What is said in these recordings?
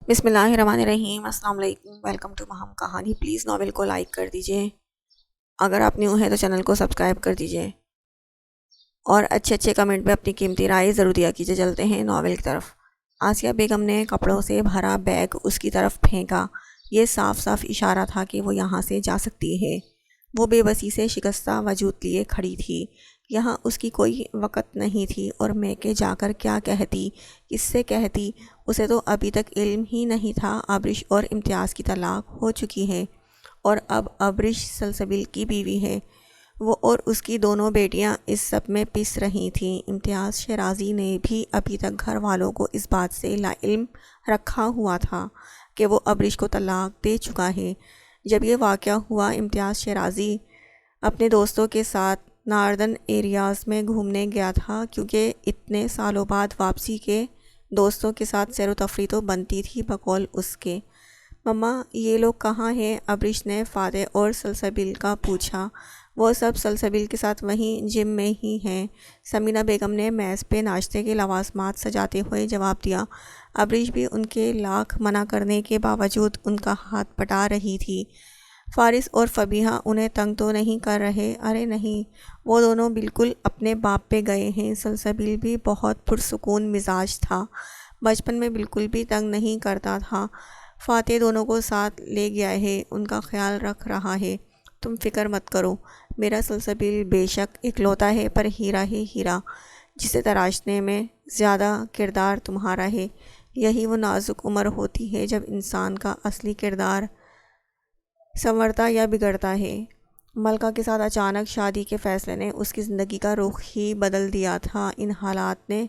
بسم اللہ الرحمن الرحیم۔ السلام علیکم، ویلکم ٹو مہم کہانی۔ پلیز ناول کو لائک کر دیجئے، اگر آپ نیو ہیں تو چینل کو سبسکرائب کر دیجئے اور اچھے کمنٹ میں اپنی قیمتی رائے ضرور دیا کیجئے۔ چلتے ہیں ناول کی طرف۔ آسیہ بیگم نے کپڑوں سے بھرا بیگ اس کی طرف پھینکا۔ یہ صاف صاف اشارہ تھا کہ وہ یہاں سے جا سکتی ہے۔ وہ بے بسی سے شکستہ وجود لیے کھڑی تھی۔ یہاں اس کی کوئی وقت نہیں تھی اور میکے جا کر کیا کہتی، کس سے کہتی۔ اسے تو ابھی تک علم ہی نہیں تھا ابرش اور امتیاز کی طلاق ہو چکی ہے اور اب ابرش سلسبیل کی بیوی ہے۔ وہ اور اس کی دونوں بیٹیاں اس سب میں پس رہی تھیں۔ امتیاز شیرازی نے بھی ابھی تک گھر والوں کو اس بات سے لا علم رکھا ہوا تھا کہ وہ ابرش کو طلاق دے چکا ہے۔ جب یہ واقعہ ہوا، امتیاز شیرازی اپنے دوستوں کے ساتھ ناردرن ایریاز میں گھومنے گیا تھا، کیونکہ اتنے سالوں بعد واپسی کے دوستوں کے ساتھ سیر و تفریح تو بنتی تھی بقول اس کے۔ مما، یہ لوگ کہاں ہیں؟ ابرش نے فاتح اور سلسبیل کا پوچھا۔ وہ سب سلسبیل کے ساتھ وہیں جم میں ہی ہیں، سمینہ بیگم نے میز پہ ناشتے کے لوازمات سجاتے ہوئے جواب دیا۔ ابرش بھی ان کے لاکھ منع کرنے کے باوجود ان کا ہاتھ پٹا رہی تھی۔ فارس اور فبیہہ انہیں تنگ تو نہیں کر رہے؟ ارے نہیں، وہ دونوں بالکل اپنے باپ پہ گئے ہیں۔ سلسبیل بھی بہت پرسکون مزاج تھا، بچپن میں بالکل بھی تنگ نہیں کرتا تھا۔ فاتح دونوں کو ساتھ لے گیا ہے، ان کا خیال رکھ رہا ہے، تم فکر مت کرو۔ میرا سلسبیل بے شک اکلوتا ہے، پر ہیرا ہے ہیرا، جسے تراشنے میں زیادہ کردار تمہارا ہے۔ یہی وہ نازک عمر ہوتی ہے جب انسان کا اصلی کردار سنورتا یا بگڑتا ہے۔ ملکہ کے ساتھ اچانک شادی کے فیصلے نے اس کی زندگی کا رخ ہی بدل دیا تھا۔ ان حالات نے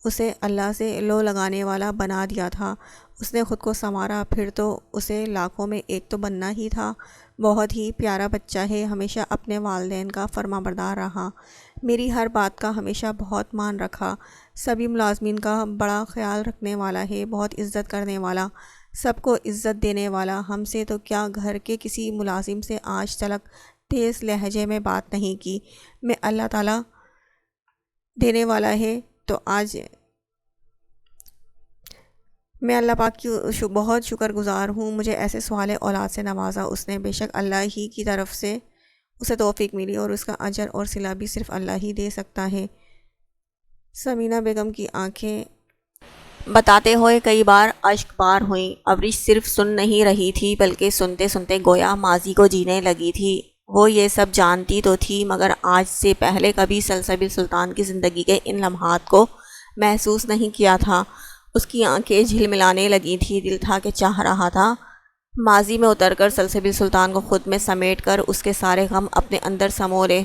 اسے اللہ سے لو لگانے والا بنا دیا تھا۔ اس نے خود کو سنوارا، پھر تو اسے لاکھوں میں ایک تو بننا ہی تھا۔ بہت ہی پیارا بچہ ہے، ہمیشہ اپنے والدین کا فرما بردار رہا، میری ہر بات کا ہمیشہ بہت مان رکھا، سبھی ملازمین کا بڑا خیال رکھنے والا ہے، بہت عزت کرنے والا، سب کو عزت دینے والا۔ ہم سے تو کیا، گھر کے کسی ملازم سے آج تلک تیز لہجے میں بات نہیں کی۔ میں اللہ تعالیٰ دینے والا ہے تو آج میں اللہ پاک کی بہت شکر گزار ہوں، مجھے ایسے سوال اولاد سے نوازا اس نے۔ بے شک اللہ ہی کی طرف سے اسے توفیق ملی اور اس کا اجر اور صلہ بھی صرف اللہ ہی دے سکتا ہے۔ سمینہ بیگم کی آنکھیں بتاتے ہوئے کئی بار اشک بار ہوئیں۔ ابرش صرف سن نہیں رہی تھی بلکہ سنتے سنتے گویا ماضی کو جینے لگی تھی۔ وہ یہ سب جانتی تو تھی، مگر آج سے پہلے کبھی سلسبیل سلطان کی زندگی کے ان لمحات کو محسوس نہیں کیا تھا۔ اس کی آنکھیں جھلملانے لگی تھی، دل تھا کہ چاہ رہا تھا ماضی میں اتر کر سلسبیل سلطان کو خود میں سمیٹ کر اس کے سارے غم اپنے اندر سمو لے،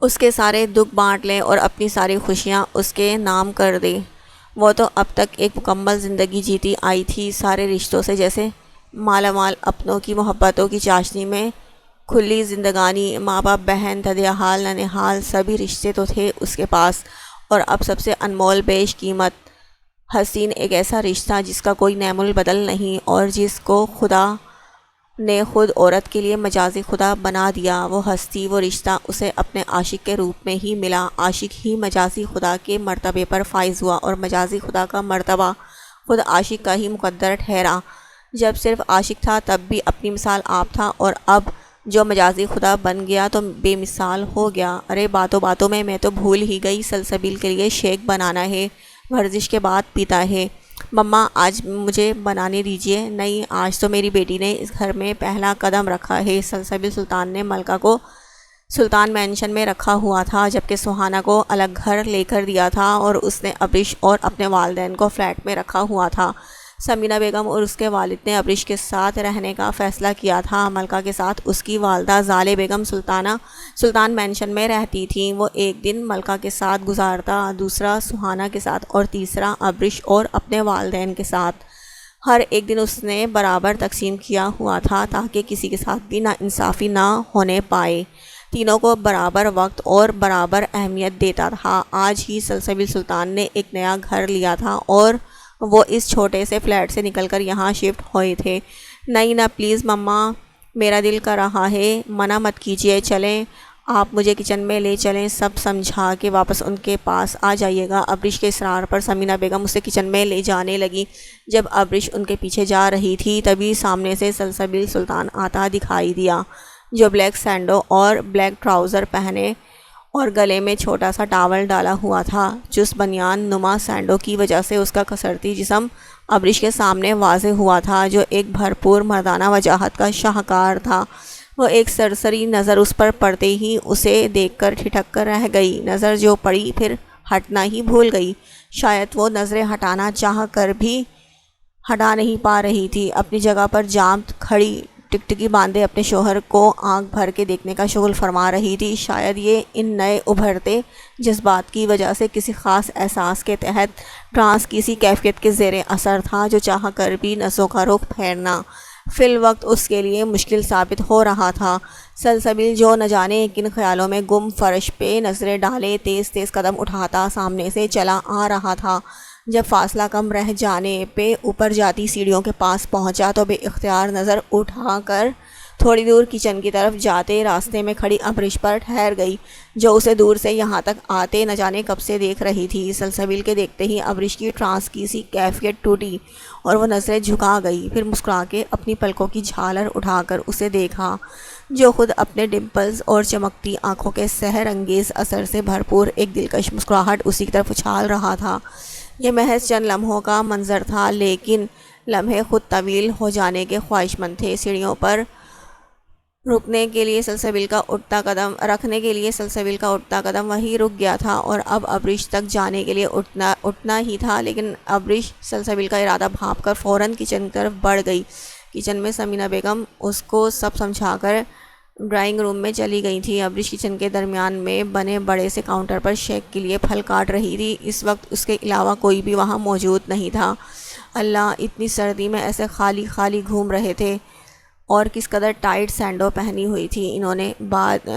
اس کے سارے دکھ بانٹ لے اور اپنی ساری خوشیاں اس کے نام کر دے۔ وہ تو اب تک ایک مکمل زندگی جیتی آئی تھی، سارے رشتوں سے جیسے مالا مال، اپنوں کی محبتوں کی چاشنی میں کھلی زندگانی، ماں باپ، بہن، ددیال، ننہال، سبھی رشتے تو تھے اس کے پاس، اور اب سب سے انمول، بیش قیمت، حسین ایک ایسا رشتہ جس کا کوئی نعم البدل نہیں اور جس کو خدا نے خود عورت کے لیے مجازی خدا بنا دیا۔ وہ ہستی، وہ رشتہ اسے اپنے عاشق کے روپ میں ہی ملا۔ عاشق ہی مجازی خدا کے مرتبے پر فائز ہوا اور مجازی خدا کا مرتبہ خود عاشق کا ہی مقدر ٹھہرا۔ جب صرف عاشق تھا تب بھی اپنی مثال آپ تھا، اور اب جو مجازی خدا بن گیا تو بے مثال ہو گیا۔ ارے باتوں باتوں میں تو بھول ہی گئی، سلسبیل کے لیے شیک بنانا ہے، ورزش کے بعد پیتا ہے۔ مما، آج مجھے بنانے دیجیے۔ نہیں، آج تو میری بیٹی نے اس گھر میں پہلا قدم رکھا ہے۔ سلسبیل سلطان نے ملکہ کو سلطان مینشن میں رکھا ہوا تھا، جبکہ سہانا کو الگ گھر لے کر دیا تھا اور اس نے ابرش اور اپنے والدین کو فلیٹ میں رکھا ہوا تھا۔ سمینہ بیگم اور اس کے والد نے ابرش کے ساتھ رہنے کا فیصلہ کیا تھا۔ ملکہ کے ساتھ اس کی والدہ زالے بیگم سلطان مینشن میں رہتی تھیں۔ وہ ایک دن ملکہ کے ساتھ گزارتا، دوسرا سہانا کے ساتھ اور تیسرا ابرش اور اپنے والدین کے ساتھ۔ ہر ایک دن اس نے برابر تقسیم کیا ہوا تھا تاکہ کسی کے ساتھ بھی ناانصافی نہ ہونے پائے۔ تینوں کو برابر وقت اور برابر اہمیت دیتا تھا۔ آج ہی سلسبیل سلطان نے ایک نیا گھر لیا تھا اور وہ اس چھوٹے سے فلیٹ سے نکل کر یہاں شفٹ ہوئے تھے۔ نہیں نہ پلیز مما، میرا دل کر رہا ہے، منع مت کیجیے، چلیں آپ مجھے کچن میں لے چلیں، سب سمجھا کے واپس ان کے پاس آ جائیے گا۔ ابریش کے اصرار پر سمینہ بیگم اسے کچن میں لے جانے لگی۔ جب ابریش ان کے پیچھے جا رہی تھی تبھی سامنے سے سلسبیل سلطان آتا دکھائی دیا، جو بلیک سینڈو اور بلیک ٹراؤزر پہنے اور گلے میں چھوٹا سا ٹاول ڈالا ہوا تھا۔ جس بنیان نما سینڈو کی وجہ سے اس کا کسرتی جسم ابریش کے سامنے واضح ہوا تھا، جو ایک بھرپور مردانہ وجاہت کا شاہکار تھا۔ وہ ایک سرسری نظر اس پر پڑتے ہی اسے دیکھ کر ٹھٹک کر رہ گئی۔ نظر جو پڑی پھر ہٹنا ہی بھول گئی۔ شاید وہ نظریں ہٹانا چاہ کر بھی ہٹا نہیں پا رہی تھی۔ اپنی جگہ پر جام کھڑی ٹکٹکی باندھے اپنے شوہر کو آنکھ بھر کے دیکھنے کا شغل فرما رہی تھی۔ شاید یہ ان نئے ابھرتے جذبات کی وجہ سے کسی خاص احساس کے تحت ٹرانس کسی کیفیت کے زیر اثر تھا، جو چاہ کر بھی نسوں کا رخ پھیرنا فی الوقت اس کے لیے مشکل ثابت ہو رہا تھا۔ سلسبیل جو نہ جانے کن خیالوں میں گم فرش پہ نظریں ڈالے تیز تیز قدم اٹھاتا سامنے سے چلا آ رہا تھا۔ جب فاصلہ کم رہ جانے پہ اوپر جاتی سیڑھیوں کے پاس پہنچا تو بے اختیار نظر اٹھا کر تھوڑی دور کچن کی طرف جاتے راستے میں کھڑی ابریش پر ٹھہر گئی، جو اسے دور سے یہاں تک آتے نہ جانے کب سے دیکھ رہی تھی۔ سلسبیل کے دیکھتے ہی ابریش کی ٹرانس کی سی کیفیت ٹوٹی اور وہ نظریں جھکا گئی، پھر مسکرا کے اپنی پلکوں کی جھالر اٹھا کر اسے دیکھا، جو خود اپنے ڈمپلز اور چمکتی آنکھوں کے سحر انگیز اثر سے بھرپور ایک دلکش مسکراہٹ اسی کی طرف اچھال رہا تھا۔ یہ محض چند لمحوں کا منظر تھا، لیکن لمحے خود طویل ہو جانے کے خواہشمند تھے۔ سیڑھیوں پر رکھنے کے لیے سلسبیل کا اٹھتا قدم وہیں رک گیا تھا اور اب ابریش تک جانے کے لیے اٹھنا ہی تھا، لیکن ابریش سلسبیل کا ارادہ بھانپ کر فوراً کچن کی طرف بڑھ گئی۔ کچن میں سمینہ بیگم اس کو سب سمجھا کر ڈرائنگ روم میں چلی گئی تھی۔ ابریش کچن کے درمیان میں بنے بڑے سے کاؤنٹر پر شیک کے لیے پھل کاٹ رہی تھی۔ اس وقت اس کے علاوہ کوئی بھی وہاں موجود نہیں تھا۔ اللہ، اتنی سردی میں ایسے خالی خالی گھوم رہے تھے اور کس قدر ٹائٹ سینڈو پہنی ہوئی تھی انہوں نے، بعد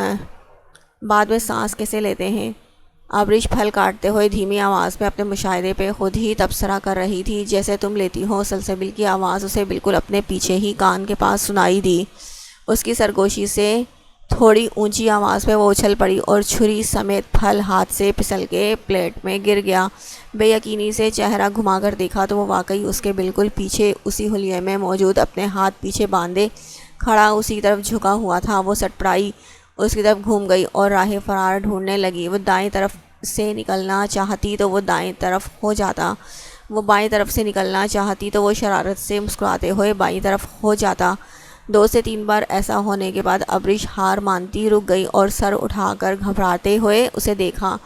میں سانس کیسے لیتے ہیں۔ ابریش پھل کاٹتے ہوئے دھیمی آواز میں اپنے مشاہدے پہ خود ہی تبصرہ کر رہی تھی، جیسے تم لیتی ہو۔ سلسبیل کی آواز اسے بالکل اپنے پیچھے ہی کان کے پاس سنائی دی۔ اس کی سرگوشی سے تھوڑی اونچی آواز پہ وہ اچھل پڑی اور چھری سمیت پھل ہاتھ سے پھسل کے پلیٹ میں گر گیا۔ بے یقینی سے چہرہ گھما کر دیکھا تو وہ واقعی اس کے بالکل پیچھے اسی حلیے میں موجود اپنے ہاتھ پیچھے باندھے کھڑا اسی کی طرف جھکا ہوا تھا۔ وہ سٹپڑائی اس کی طرف گھوم گئی اور راہ فرار ڈھونڈنے لگی۔ وہ دائیں طرف سے نکلنا چاہتی تو وہ دائیں طرف ہو جاتا، وہ بائیں طرف سے نکلنا چاہتی تو وہ شرارت سے مسکراتے ہوئے بائیں طرف ہو جاتا۔ 2 سے 3 بار ایسا ہونے کے بعد ابریش ہار مانتی رک گئی اور سر اٹھا کر گھبراتے ہوئے اسے دیکھا۔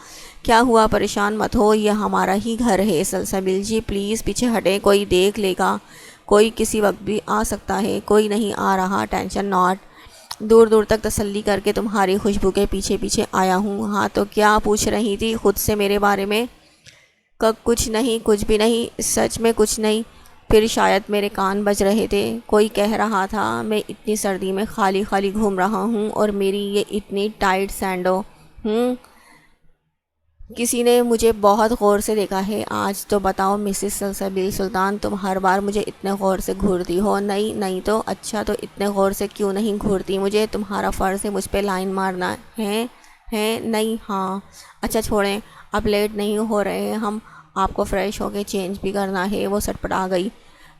کیا ہوا؟ پریشان مت ہو، یہ ہمارا ہی گھر ہے۔ سلسبیل جی پلیز پیچھے ہٹیں، کوئی دیکھ لے گا، کوئی کسی وقت بھی آ سکتا ہے۔ کوئی نہیں آ رہا، ٹینشن ناٹ۔ دور دور تک تسلی کر کے تمہاری خوشبو کے پیچھے پیچھے آیا ہوں۔ ہاں تو کیا پوچھ رہی تھی خود سے میرے بارے میں؟ کچھ نہیں، کچھ بھی نہیں، سچ میں کچھ نہیں۔ پھر شاید میرے کان بج رہے تھے۔ کوئی کہہ رہا تھا میں اتنی سردی میں خالی خالی گھوم رہا ہوں اور میری یہ اتنی ٹائٹ سینڈو۔ کسی نے مجھے بہت غور سے دیکھا ہے آج تو بتاؤ مسز سلسبیل سلطان، تم ہر بار مجھے اتنے غور سے گھورتی ہو۔ نہیں تو اچھا، تو اتنے غور سے کیوں نہیں گھورتی مجھے؟ تمہارا فرض ہے مجھ پہ لائن مارنا ہے؟ نہیں، ہاں اچھا چھوڑیں، اب لیٹ نہیں ہو رہے ہیں ہم، آپ کو فریش ہو کے چینج بھی کرنا ہے۔ وہ سٹپٹا گئی۔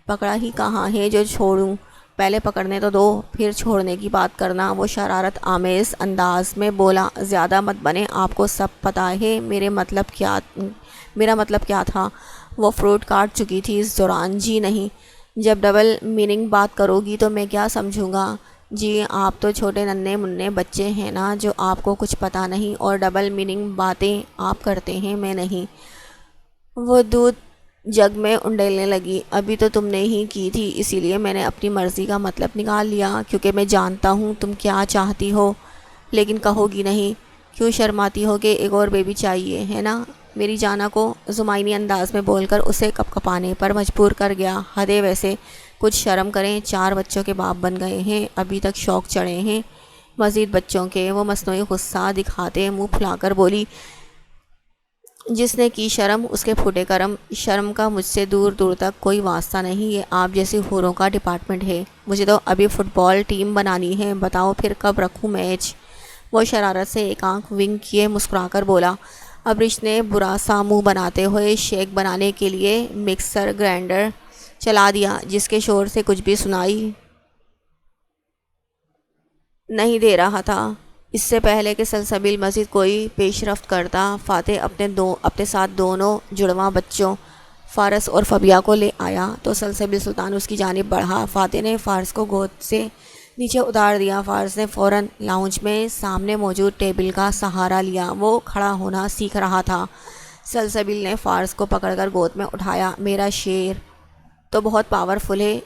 پکڑا ہی کہاں ہے جو چھوڑوں؟ پہلے پکڑنے تو دو، پھر چھوڑنے کی بات کرنا۔ وہ شرارت آمیز انداز میں بولا۔ زیادہ مت بنے، آپ کو سب پتہ ہے میرا مطلب کیا تھا۔ وہ فروٹ کاٹ چکی تھی اس دوران۔ جی نہیں، جب ڈبل میننگ بات کرو گی تو میں کیا سمجھوں گا؟ جی آپ تو چھوٹے ننھے منھے بچے ہیں نا، جو آپ کو کچھ پتہ نہیں اور ڈبل میننگ باتیں آپ کرتے ہیں، میں نہیں۔ وہ دودھ جگ میں انڈیلنے لگی۔ ابھی تو تم نے ہی کی تھی، اسی لیے میں نے اپنی مرضی کا مطلب نکال لیا، کیونکہ میں جانتا ہوں تم کیا چاہتی ہو، لیکن کہو گی نہیں۔ کیوں شرماتی ہو کہ ایک اور بیبی چاہیے ہے نا؟ میری جانا کو زمائنی انداز میں بول کر اسے کپ کپانے پر مجبور کر گیا۔ حدے ویسے، کچھ شرم کریں، 4 بچوں کے باپ بن گئے ہیں، ابھی تک شوق چڑھے ہیں مزید بچوں کے۔ وہ مصنوعی غصہ دکھاتے منہ پھلا کر بولی، جس نے کی شرم اس کے پھوٹے کرم۔ شرم کا مجھ سے دور دور تک کوئی واسطہ نہیں، یہ آپ جیسی حوروں کا ڈپارٹمنٹ ہے۔ مجھے تو ابھی فٹ بال ٹیم بنانی ہے، بتاؤ پھر کب رکھوں میچ؟ وہ شرارت سے ایک آنکھ ونک کیے مسکرا کر بولا۔ ابریش نے برا سا منہ بناتے ہوئے شیک بنانے کے لیے مکسر گرائنڈر چلا دیا، جس کے شور سے کچھ بھی سنائی نہیں دے رہا تھا۔ اس سے پہلے کہ سلسبیل مزید کوئی پیش رفت کرتا، فاتح اپنے ساتھ دونوں جڑواں بچوں فارس اور فبیہ کو لے آیا تو سلسبیل سلطان اس کی جانب بڑھا۔ فاتح نے فارس کو گود سے نیچے اتار دیا۔ فارس نے فوراً لاؤنج میں سامنے موجود ٹیبل کا سہارا لیا۔ وہ کھڑا ہونا سیکھ رہا تھا۔ سلسبیل نے فارس کو پکڑ کر گود میں اٹھایا۔ میرا شیر تو بہت پاورفل ہے،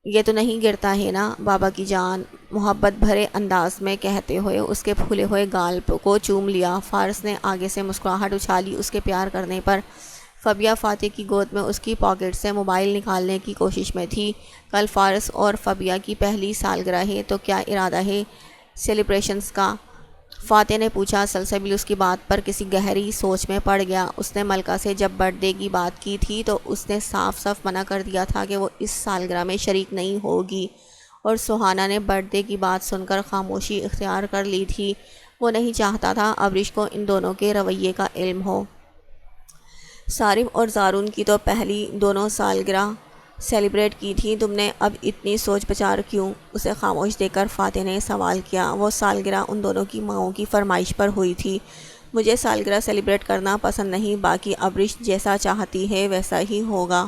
یہ تو نہیں گرتا ہے نا بابا کی جان، محبت بھرے انداز میں کہتے ہوئے اس کے پھولے ہوئے گال کو چوم لیا۔ فارس نے آگے سے مسکراہٹ اچھالی۔ اس کے پیار کرنے پر فبیہ فاتح کی گود میں اس کی پاکٹ سے موبائل نکالنے کی کوشش میں تھی۔ کل فارس اور فبیہ کی پہلی سالگرہ ہے تو کیا ارادہ ہے سیلیبریشنز کا؟ فاتح نے پوچھا۔ سلسبیل اس کی بات پر کسی گہری سوچ میں پڑ گیا۔ اس نے ملکہ سے جب برتھ ڈے کی بات کی تھی تو اس نے صاف صاف منع کر دیا تھا کہ وہ اس سالگرہ میں شریک نہیں ہوگی، اور سہانا نے برتھ ڈے کی بات سن کر خاموشی اختیار کر لی تھی۔ وہ نہیں چاہتا تھا ابریش کو ان دونوں کے رویے کا علم ہو۔ صارف اور زارون کی تو پہلی دونوں سالگرہ سیلیبریٹ کی تھی، تم نے اب اتنی سوچ بچار کیوں؟ اسے خاموش دیکھ کر فاتح نے سوال کیا۔ وہ سالگرہ ان دونوں کی ماؤں کی فرمائش پر ہوئی تھی۔ مجھے سالگرہ سیلیبریٹ کرنا پسند نہیں، باقی ابریش جیسا چاہتی ہے ویسا ہی ہوگا۔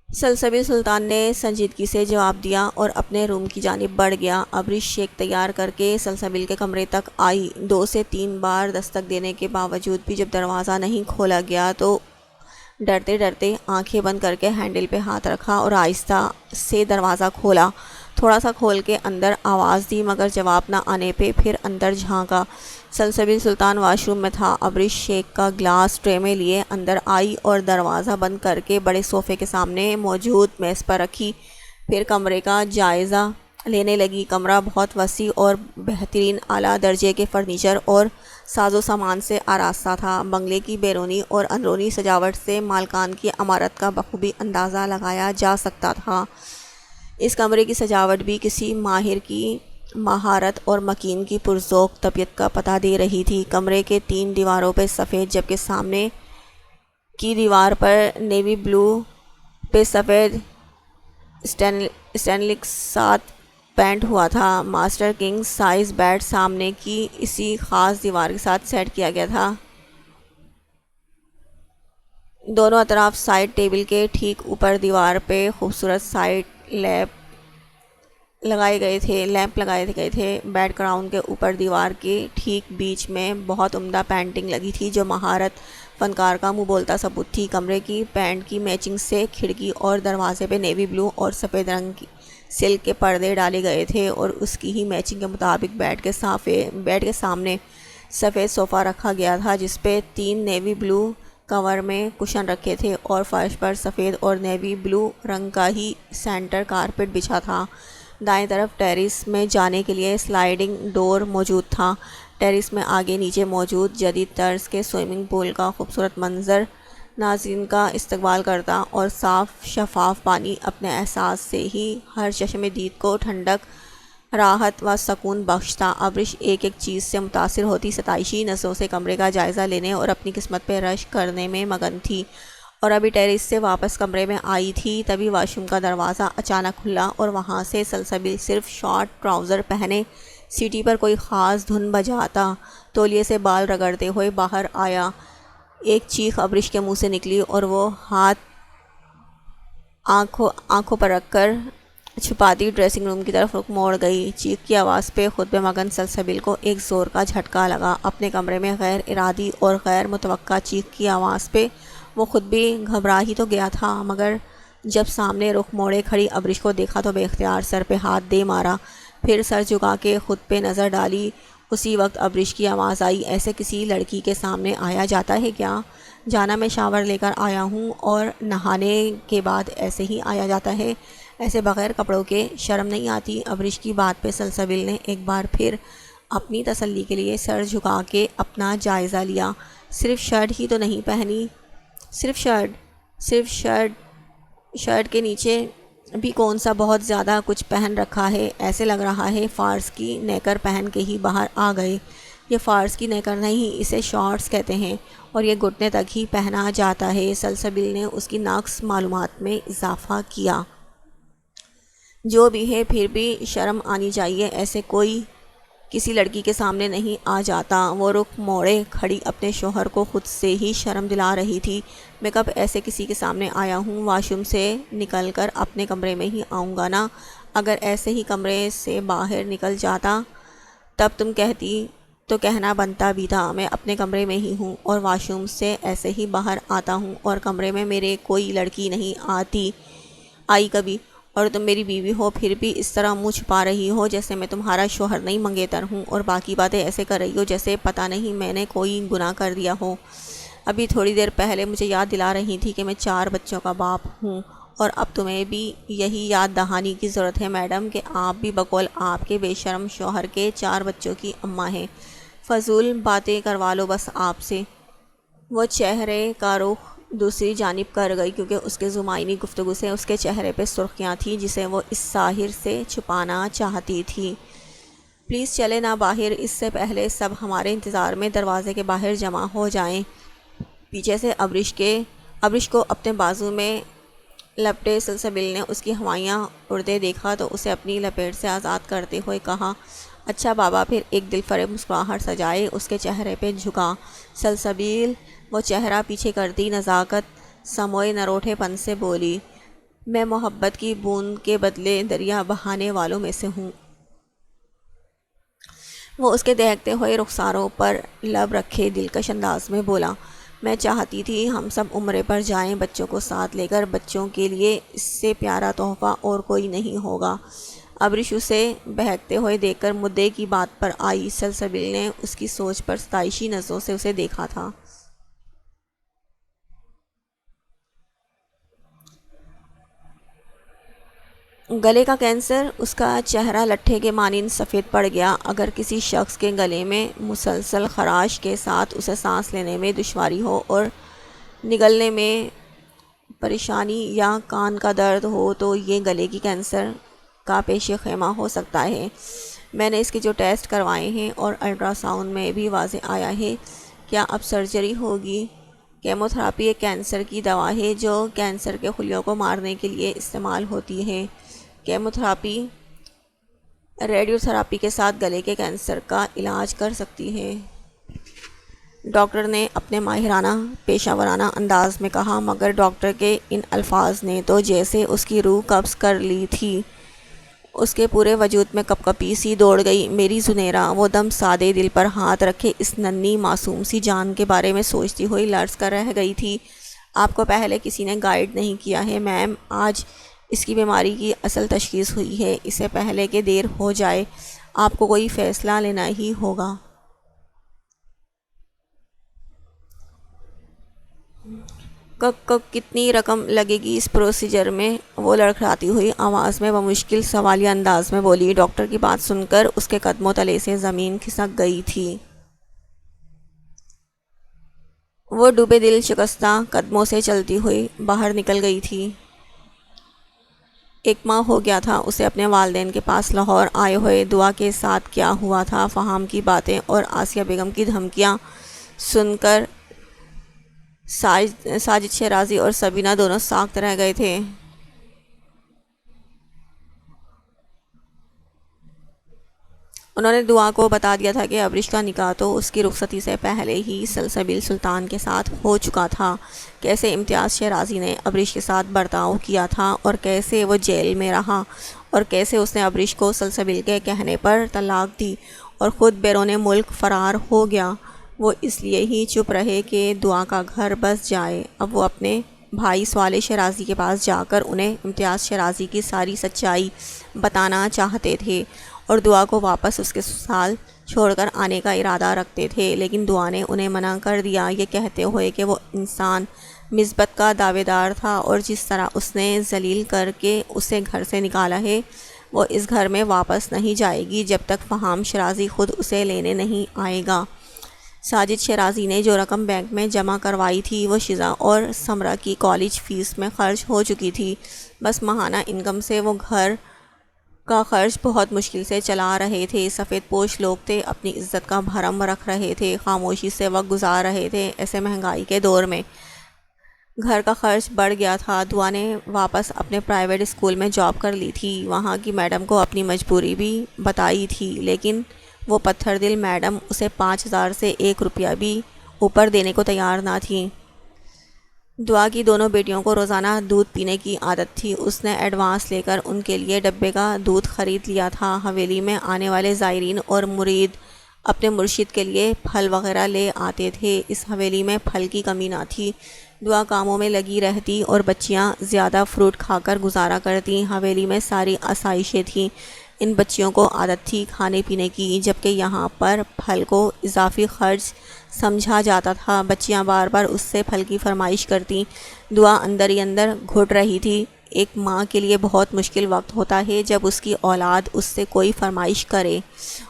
سلسبیل سلطان نے سنجیدگی سے جواب دیا اور اپنے روم کی جانب بڑھ گیا۔ ابریش شیک تیار کر کے سلسبیل کے کمرے تک آئی۔ 2 سے 3 بار دستک دینے کے باوجود بھی جب دروازہ نہیں کھولا گیا تو ڈرتے ڈرتے آنکھیں بند کر کے ہینڈل پہ ہاتھ رکھا اور آہستہ سے دروازہ کھولا۔ تھوڑا سا کھول کے اندر آواز دی، مگر جواب نہ آنے پہ پھر اندر جھانکا۔ سلسبیل سلطان واش روم میں تھا۔ ابریش شیک کا گلاس ٹرے میں لیے اندر آئی اور دروازہ بند کر کے بڑے صوفے کے سامنے موجود میز پر رکھی۔ پھر کمرے کا جائزہ لینے لگی۔ کمرہ بہت وسیع اور بہترین اعلیٰ درجے کے فرنیچر اور ساز و سامان سے آراستہ تھا۔ بنگلے کی بیرونی اور اندرونی سجاوٹ سے مالکان کی عمارت کا بخوبی اندازہ لگایا جا سکتا تھا۔ اس کمرے کی سجاوٹ بھی کسی ماہر کی مہارت اور مکین کی پرذوق طبیعت کا پتہ دے رہی تھی۔ کمرے کے 3 دیواروں پہ سفید، جبکہ سامنے کی دیوار پر نیوی بلو پہ سفید اسٹینلک ساتھ پینٹ ہوا تھا۔ ماسٹر کنگ سائز بیڈ سامنے کی اسی خاص دیوار کے ساتھ سیٹ کیا گیا تھا۔ دونوں اطراف سائڈ ٹیبل کے ٹھیک اوپر دیوار پہ خوبصورت سائڈ لیمپ لگائے گئے تھے۔ بیڈ گراؤنڈ کے اوپر دیوار کے ٹھیک بیچ میں بہت عمدہ پینٹنگ لگی تھی جو مہارت فنکار کا منہ بولتا ثبوت تھی۔ کمرے کی پینٹ کی میچنگ سے کھڑکی اور دروازے پہ نیوی بلو اور سفید رنگ کی سلک کے پردے ڈالے گئے تھے، اور اس کی ہی میچنگ کے مطابق بیڈ کے سامنے سفید صوفہ رکھا گیا تھا جس پہ 3 نیوی بلو کور میں کشن رکھے تھے، اور فرش پر سفید اور نیوی بلو رنگ کا ہی سینٹر کارپیٹ بچھا تھا۔ دائیں طرف ٹیرس میں جانے کے لیے سلائیڈنگ ڈور موجود تھا۔ ٹیرس میں آگے نیچے موجود جدید طرز کے سوئمنگ پول کا خوبصورت منظر ناظرین کا استقبال کرتا، اور صاف شفاف پانی اپنے احساس سے ہی ہر چشم دید کو ٹھنڈک، راحت و سکون بخشتا۔ ابریش ایک چیز سے متاثر ہوتی ستائشی نظروں سے کمرے کا جائزہ لینے اور اپنی قسمت پہ رشک کرنے میں مگن تھی، اور ابھی ٹیرس سے واپس کمرے میں آئی تھی تبھی واش روم کا دروازہ اچانک کھلا اور وہاں سے سلسبیل صرف شارٹ ٹراؤزر پہنے سیٹی پر کوئی خاص دھن بجاتا تولیے سے بال رگڑتے ہوئے باہر آیا۔ ایک چیخ ابریش کے منہ سے نکلی اور وہ ہاتھ آنکھوں پر رکھ کر چھپاتی ڈریسنگ روم کی طرف رخ موڑ گئی۔ چیخ کی آواز پہ خود بے مگن سلسبیل کو ایک زور کا جھٹکا لگا۔ اپنے کمرے میں غیر ارادی اور غیر متوقع چیخ کی آواز پہ وہ خود بھی گھبرا ہی تو گیا تھا، مگر جب سامنے رخ موڑے کھڑی ابریش کو دیکھا تو بے اختیار سر پہ ہاتھ دے مارا، پھر سر جھکا کے خود پہ نظر ڈالی۔ اسی وقت ابریش کی آواز آئی، ایسے کسی لڑکی کے سامنے آیا جاتا ہے کیا؟ جانا میں شاور لے کر آیا ہوں اور نہانے کے بعد ایسے ہی آیا جاتا ہے، ایسے بغیر کپڑوں کے؟ شرم نہیں آتی؟ ابریش کی بات پہ سلسبیل نے ایک بار پھر اپنی تسلی کے لیے سر جھکا کے اپنا جائزہ لیا۔ صرف شرٹ ہی تو نہیں پہنی، صرف شرٹ کے نیچے بھی کون سا بہت زیادہ کچھ پہن رکھا ہے، ایسے لگ رہا ہے فارس کی نیکر پہن کے ہی باہر آ گئے۔ یہ فارس کی نیکر نہیں، اسے شارٹس کہتے ہیں، اور یہ گھٹنے تک ہی پہنا جاتا ہے۔ سلسبیل نے اس کی ناقص معلومات میں اضافہ کیا۔ جو بھی ہے پھر بھی شرم آنی چاہیے، ایسے کوئی کسی لڑکی کے سامنے نہیں آ جاتا۔ وہ رخ موڑے کھڑی اپنے شوہر کو خود سے ہی شرم دلا رہی تھی۔ میں کب ایسے کسی کے سامنے آیا ہوں؟ واش روم سے نکل کر اپنے کمرے میں ہی آؤں گا نا۔ اگر ایسے ہی کمرے سے باہر نکل جاتا تب تم کہتی تو کہنا بنتا بھی تھا میں اپنے کمرے میں ہی ہوں اور واش روم سے ایسے ہی باہر آتا ہوں اور کمرے میں میرے کوئی لڑکی نہیں آئی کبھی، اور تم میری بیوی ہو پھر بھی اس طرح منہ چھپا رہی ہو جیسے میں تمہارا شوہر نہیں منگیتر ہوں، اور باقی باتیں ایسے کر رہی ہو جیسے پتہ نہیں میں نے کوئی گناہ کر دیا ہو۔ ابھی تھوڑی دیر پہلے مجھے یاد دلا رہی تھی کہ میں 4 بچوں کا باپ ہوں، اور اب تمہیں بھی یہی یاد دہانی کی ضرورت ہے میڈم کہ آپ بھی بقول آپ کے بے شرم شوہر کے 4 بچوں کی اماں ہیں۔ فضول باتیں کروا لو بس آپ سے۔ وہ چہرے کا رخ دوسری جانب کر گئی کیونکہ اس کے زمائنی گفتگو سے اس کے چہرے پہ سرخیاں تھیں جسے وہ اس ظاہر سے چھپانا چاہتی تھی۔ پلیز چلے نا باہر، اس سے پہلے سب ہمارے انتظار میں دروازے کے باہر جمع ہو جائیں۔ پیچھے سے ابرش کو اپنے بازو میں لپٹے سلسبیل نے اس کی ہوائیاں اڑتے دیکھا تو اسے اپنی لپیٹ سے آزاد کرتے ہوئے کہا، اچھا بابا، پھر ایک دل فریب مسکراہٹ سجائے اس کے چہرے پہ جھکا۔ سلسبیل وہ چہرہ پیچھے کرتی نزاکت سموئے نروٹھے پن سے بولی، میں محبت کی بوند کے بدلے دریا بہانے والوں میں سے ہوں۔ وہ اس کے دہکتے ہوئے رخساروں پر لب رکھے دلکش انداز میں بولا، میں چاہتی تھی ہم سب عمرے پر جائیں بچوں کو ساتھ لے کر، بچوں کے لیے اس سے پیارا تحفہ اور کوئی نہیں ہوگا۔ ابرش اسے بہکتے ہوئے دیکھ کر مدعے کی بات پر آئی۔ سلسبیل نے اس کی سوچ پر ستائشی نظروں سے اسے دیکھا تھا۔ گلے کا کینسر؟ اس کا چہرہ لٹھے کے مانند سفید پڑ گیا۔ اگر کسی شخص کے گلے میں مسلسل خراش کے ساتھ اسے سانس لینے میں دشواری ہو اور نگلنے میں پریشانی یا کان کا درد ہو تو یہ گلے کی کینسر کا پیش خیمہ ہو سکتا ہے۔ میں نے اس کے جو ٹیسٹ کروائے ہیں اور الٹرا ساؤنڈ میں بھی واضح آیا ہے۔ کیا اب سرجری ہوگی؟ کیمو تھراپی ایک کینسر کی دوا ہے جو کینسر کے خلیوں کو مارنے کے لیے استعمال ہوتی ہے۔ کیمو تھراپی ریڈیو تھراپی کے ساتھ گلے کے کینسر کا علاج کر سکتی ہے، ڈاکٹر نے اپنے ماہرانہ پیشہ ورانہ انداز میں کہا، مگر ڈاکٹر کے ان الفاظ نے تو جیسے اس کی روح قبض کر لی تھی۔ اس کے پورے وجود میں کپ کپی سی دوڑ گئی۔ میری زنیرہ، وہ دم سادے دل پر ہاتھ رکھے اس ننھی معصوم سی جان کے بارے میں سوچتی ہوئی لرز کر رہ گئی تھی۔ آپ کو پہلے کسی نے گائیڈ نہیں کیا ہے میم، آج اس کی بیماری کی اصل تشخیص ہوئی ہے۔ اس سے پہلے کہ دیر ہو جائے آپ کو کوئی فیصلہ لینا ہی ہوگا۔ کتنی رقم لگے گی اس پروسیجر میں؟ وہ لڑکھڑاتی ہوئی آواز میں بمشکل سوالیہ انداز میں بولی۔ ڈاکٹر کی بات سن کر اس کے قدموں تلے سے زمین کھسک گئی تھی۔ وہ ڈوبے دل شکستہ قدموں سے چلتی ہوئی باہر نکل گئی تھی۔ 1 ماہ ہو گیا تھا اسے اپنے والدین کے پاس لاہور آئے ہوئے۔ دعا کے ساتھ کیا ہوا تھا، فہام کی باتیں اور آسیہ بیگم کی دھمکیاں سن کر ساجد شیرازی اور سبینہ دونوں ساکت رہ گئے تھے۔ انہوں نے دعا کو بتا دیا تھا کہ ابرش کا نکاح تو اس کی رخصتی سے پہلے ہی سلسبیل سلطان کے ساتھ ہو چکا تھا۔ کیسے امتیاز شیرازی نے ابرش کے ساتھ برتاؤ کیا تھا اور کیسے وہ جیل میں رہا اور کیسے اس نے ابرش کو سلسبیل کے کہنے پر طلاق دی اور خود بیرون ملک فرار ہو گیا۔ وہ اس لیے ہی چپ رہے کہ دعا کا گھر بس جائے۔ اب وہ اپنے بھائی صالح شیرازی کے پاس جا کر انہیں امتیاز شیرازی کی ساری سچائی بتانا چاہتے تھے اور دعا کو واپس اس کے سسرال چھوڑ کر آنے کا ارادہ رکھتے تھے، لیکن دعا نے انہیں منع کر دیا، یہ کہتے ہوئے کہ وہ انسان مثبت کا دعوے دار تھا اور جس طرح اس نے ذلیل کر کے اسے گھر سے نکالا ہے وہ اس گھر میں واپس نہیں جائے گی جب تک فہام شیرازی خود اسے لینے نہیں آئے گا۔ ساجد شیرازی نے جو رقم بینک میں جمع کروائی تھی وہ شزا اور سمرہ کی کالج فیس میں خرچ ہو چکی تھی۔ بس ماہانہ انکم سے وہ گھر کا خرچ بہت مشکل سے چلا رہے تھے۔ سفید پوش لوگ تھے، اپنی عزت کا بھرم رکھ رہے تھے، خاموشی سے وقت گزار رہے تھے۔ ایسے مہنگائی کے دور میں گھر کا خرچ بڑھ گیا تھا۔ دعا نے واپس اپنے پرائیویٹ اسکول میں جاب کر لی تھی۔ وہاں کی میڈم کو اپنی مجبوری بھی بتائی تھی، لیکن وہ پتھر دل میڈم اسے 5,000 سے 1 روپیہ بھی اوپر دینے کو تیار نہ تھی۔ دعا کی دونوں بیٹیوں کو روزانہ دودھ پینے کی عادت تھی۔ اس نے ایڈوانس لے کر ان کے لیے ڈبے کا دودھ خرید لیا تھا۔ حویلی میں آنے والے زائرین اور مرید اپنے مرشد کے لیے پھل وغیرہ لے آتے تھے۔ اس حویلی میں پھل کی کمی نہ تھی۔ دعا کاموں میں لگی رہتی اور بچیاں زیادہ فروٹ کھا کر گزارا کرتی۔ حویلی میں ساری آسائشیں تھیں۔ ان بچیوں کو عادت تھی کھانے پینے کی، جبکہ یہاں پر پھل کو اضافی خرچ سمجھا جاتا تھا۔ بچیاں بار بار اس سے پھل کی فرمائش کرتیں۔ دعا اندر ہی اندر گھٹ رہی تھی۔ ایک ماں کے لیے بہت مشکل وقت ہوتا ہے جب اس کی اولاد اس سے کوئی فرمائش کرے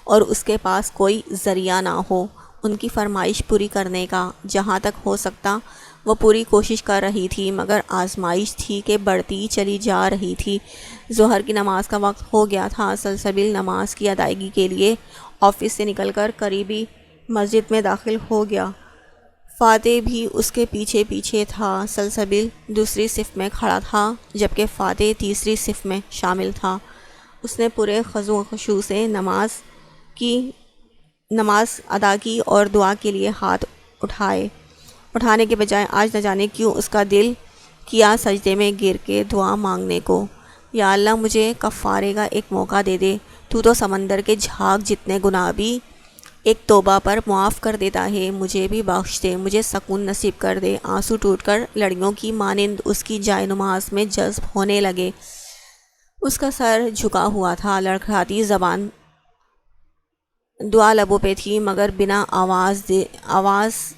اور اس کے پاس کوئی ذریعہ نہ ہو ان کی فرمائش پوری کرنے کا۔ جہاں تک ہو سکتا وہ پوری کوشش کر رہی تھی، مگر آزمائش تھی کہ بڑھتی چلی جا رہی تھی۔ ظہر کی نماز کا وقت ہو گیا تھا۔ سلسبیل نماز کی ادائیگی کے لیے آفس سے نکل کر قریبی مسجد میں داخل ہو گیا۔ فاتح بھی اس کے پیچھے پیچھے تھا۔ سلسبیل دوسری صف میں کھڑا تھا، جبکہ فاتح تیسری صف میں شامل تھا۔ اس نے پورے خضوع و خشوع سے نماز ادا کی اور دعا کے لیے ہاتھ اٹھانے کے بجائے آج نہ جانے کیوں اس کا دل کیا سجدے میں گر کے دعا مانگنے کو۔ یا اللہ، مجھے کفارے کا ایک موقع دے دے۔ تو سمندر کے جھاگ جتنے گناہ بھی ایک توبہ پر معاف کر دیتا ہے۔ مجھے بھی بخش دے، مجھے سکون نصیب کر دے۔ آنسو ٹوٹ کر لڑیوں کی مانند اس کی جائے نماز میں جذب ہونے لگے۔ اس کا سر جھکا ہوا تھا، لڑکھڑاتی زبان دعا لبوں پہ تھی، مگر بنا آواز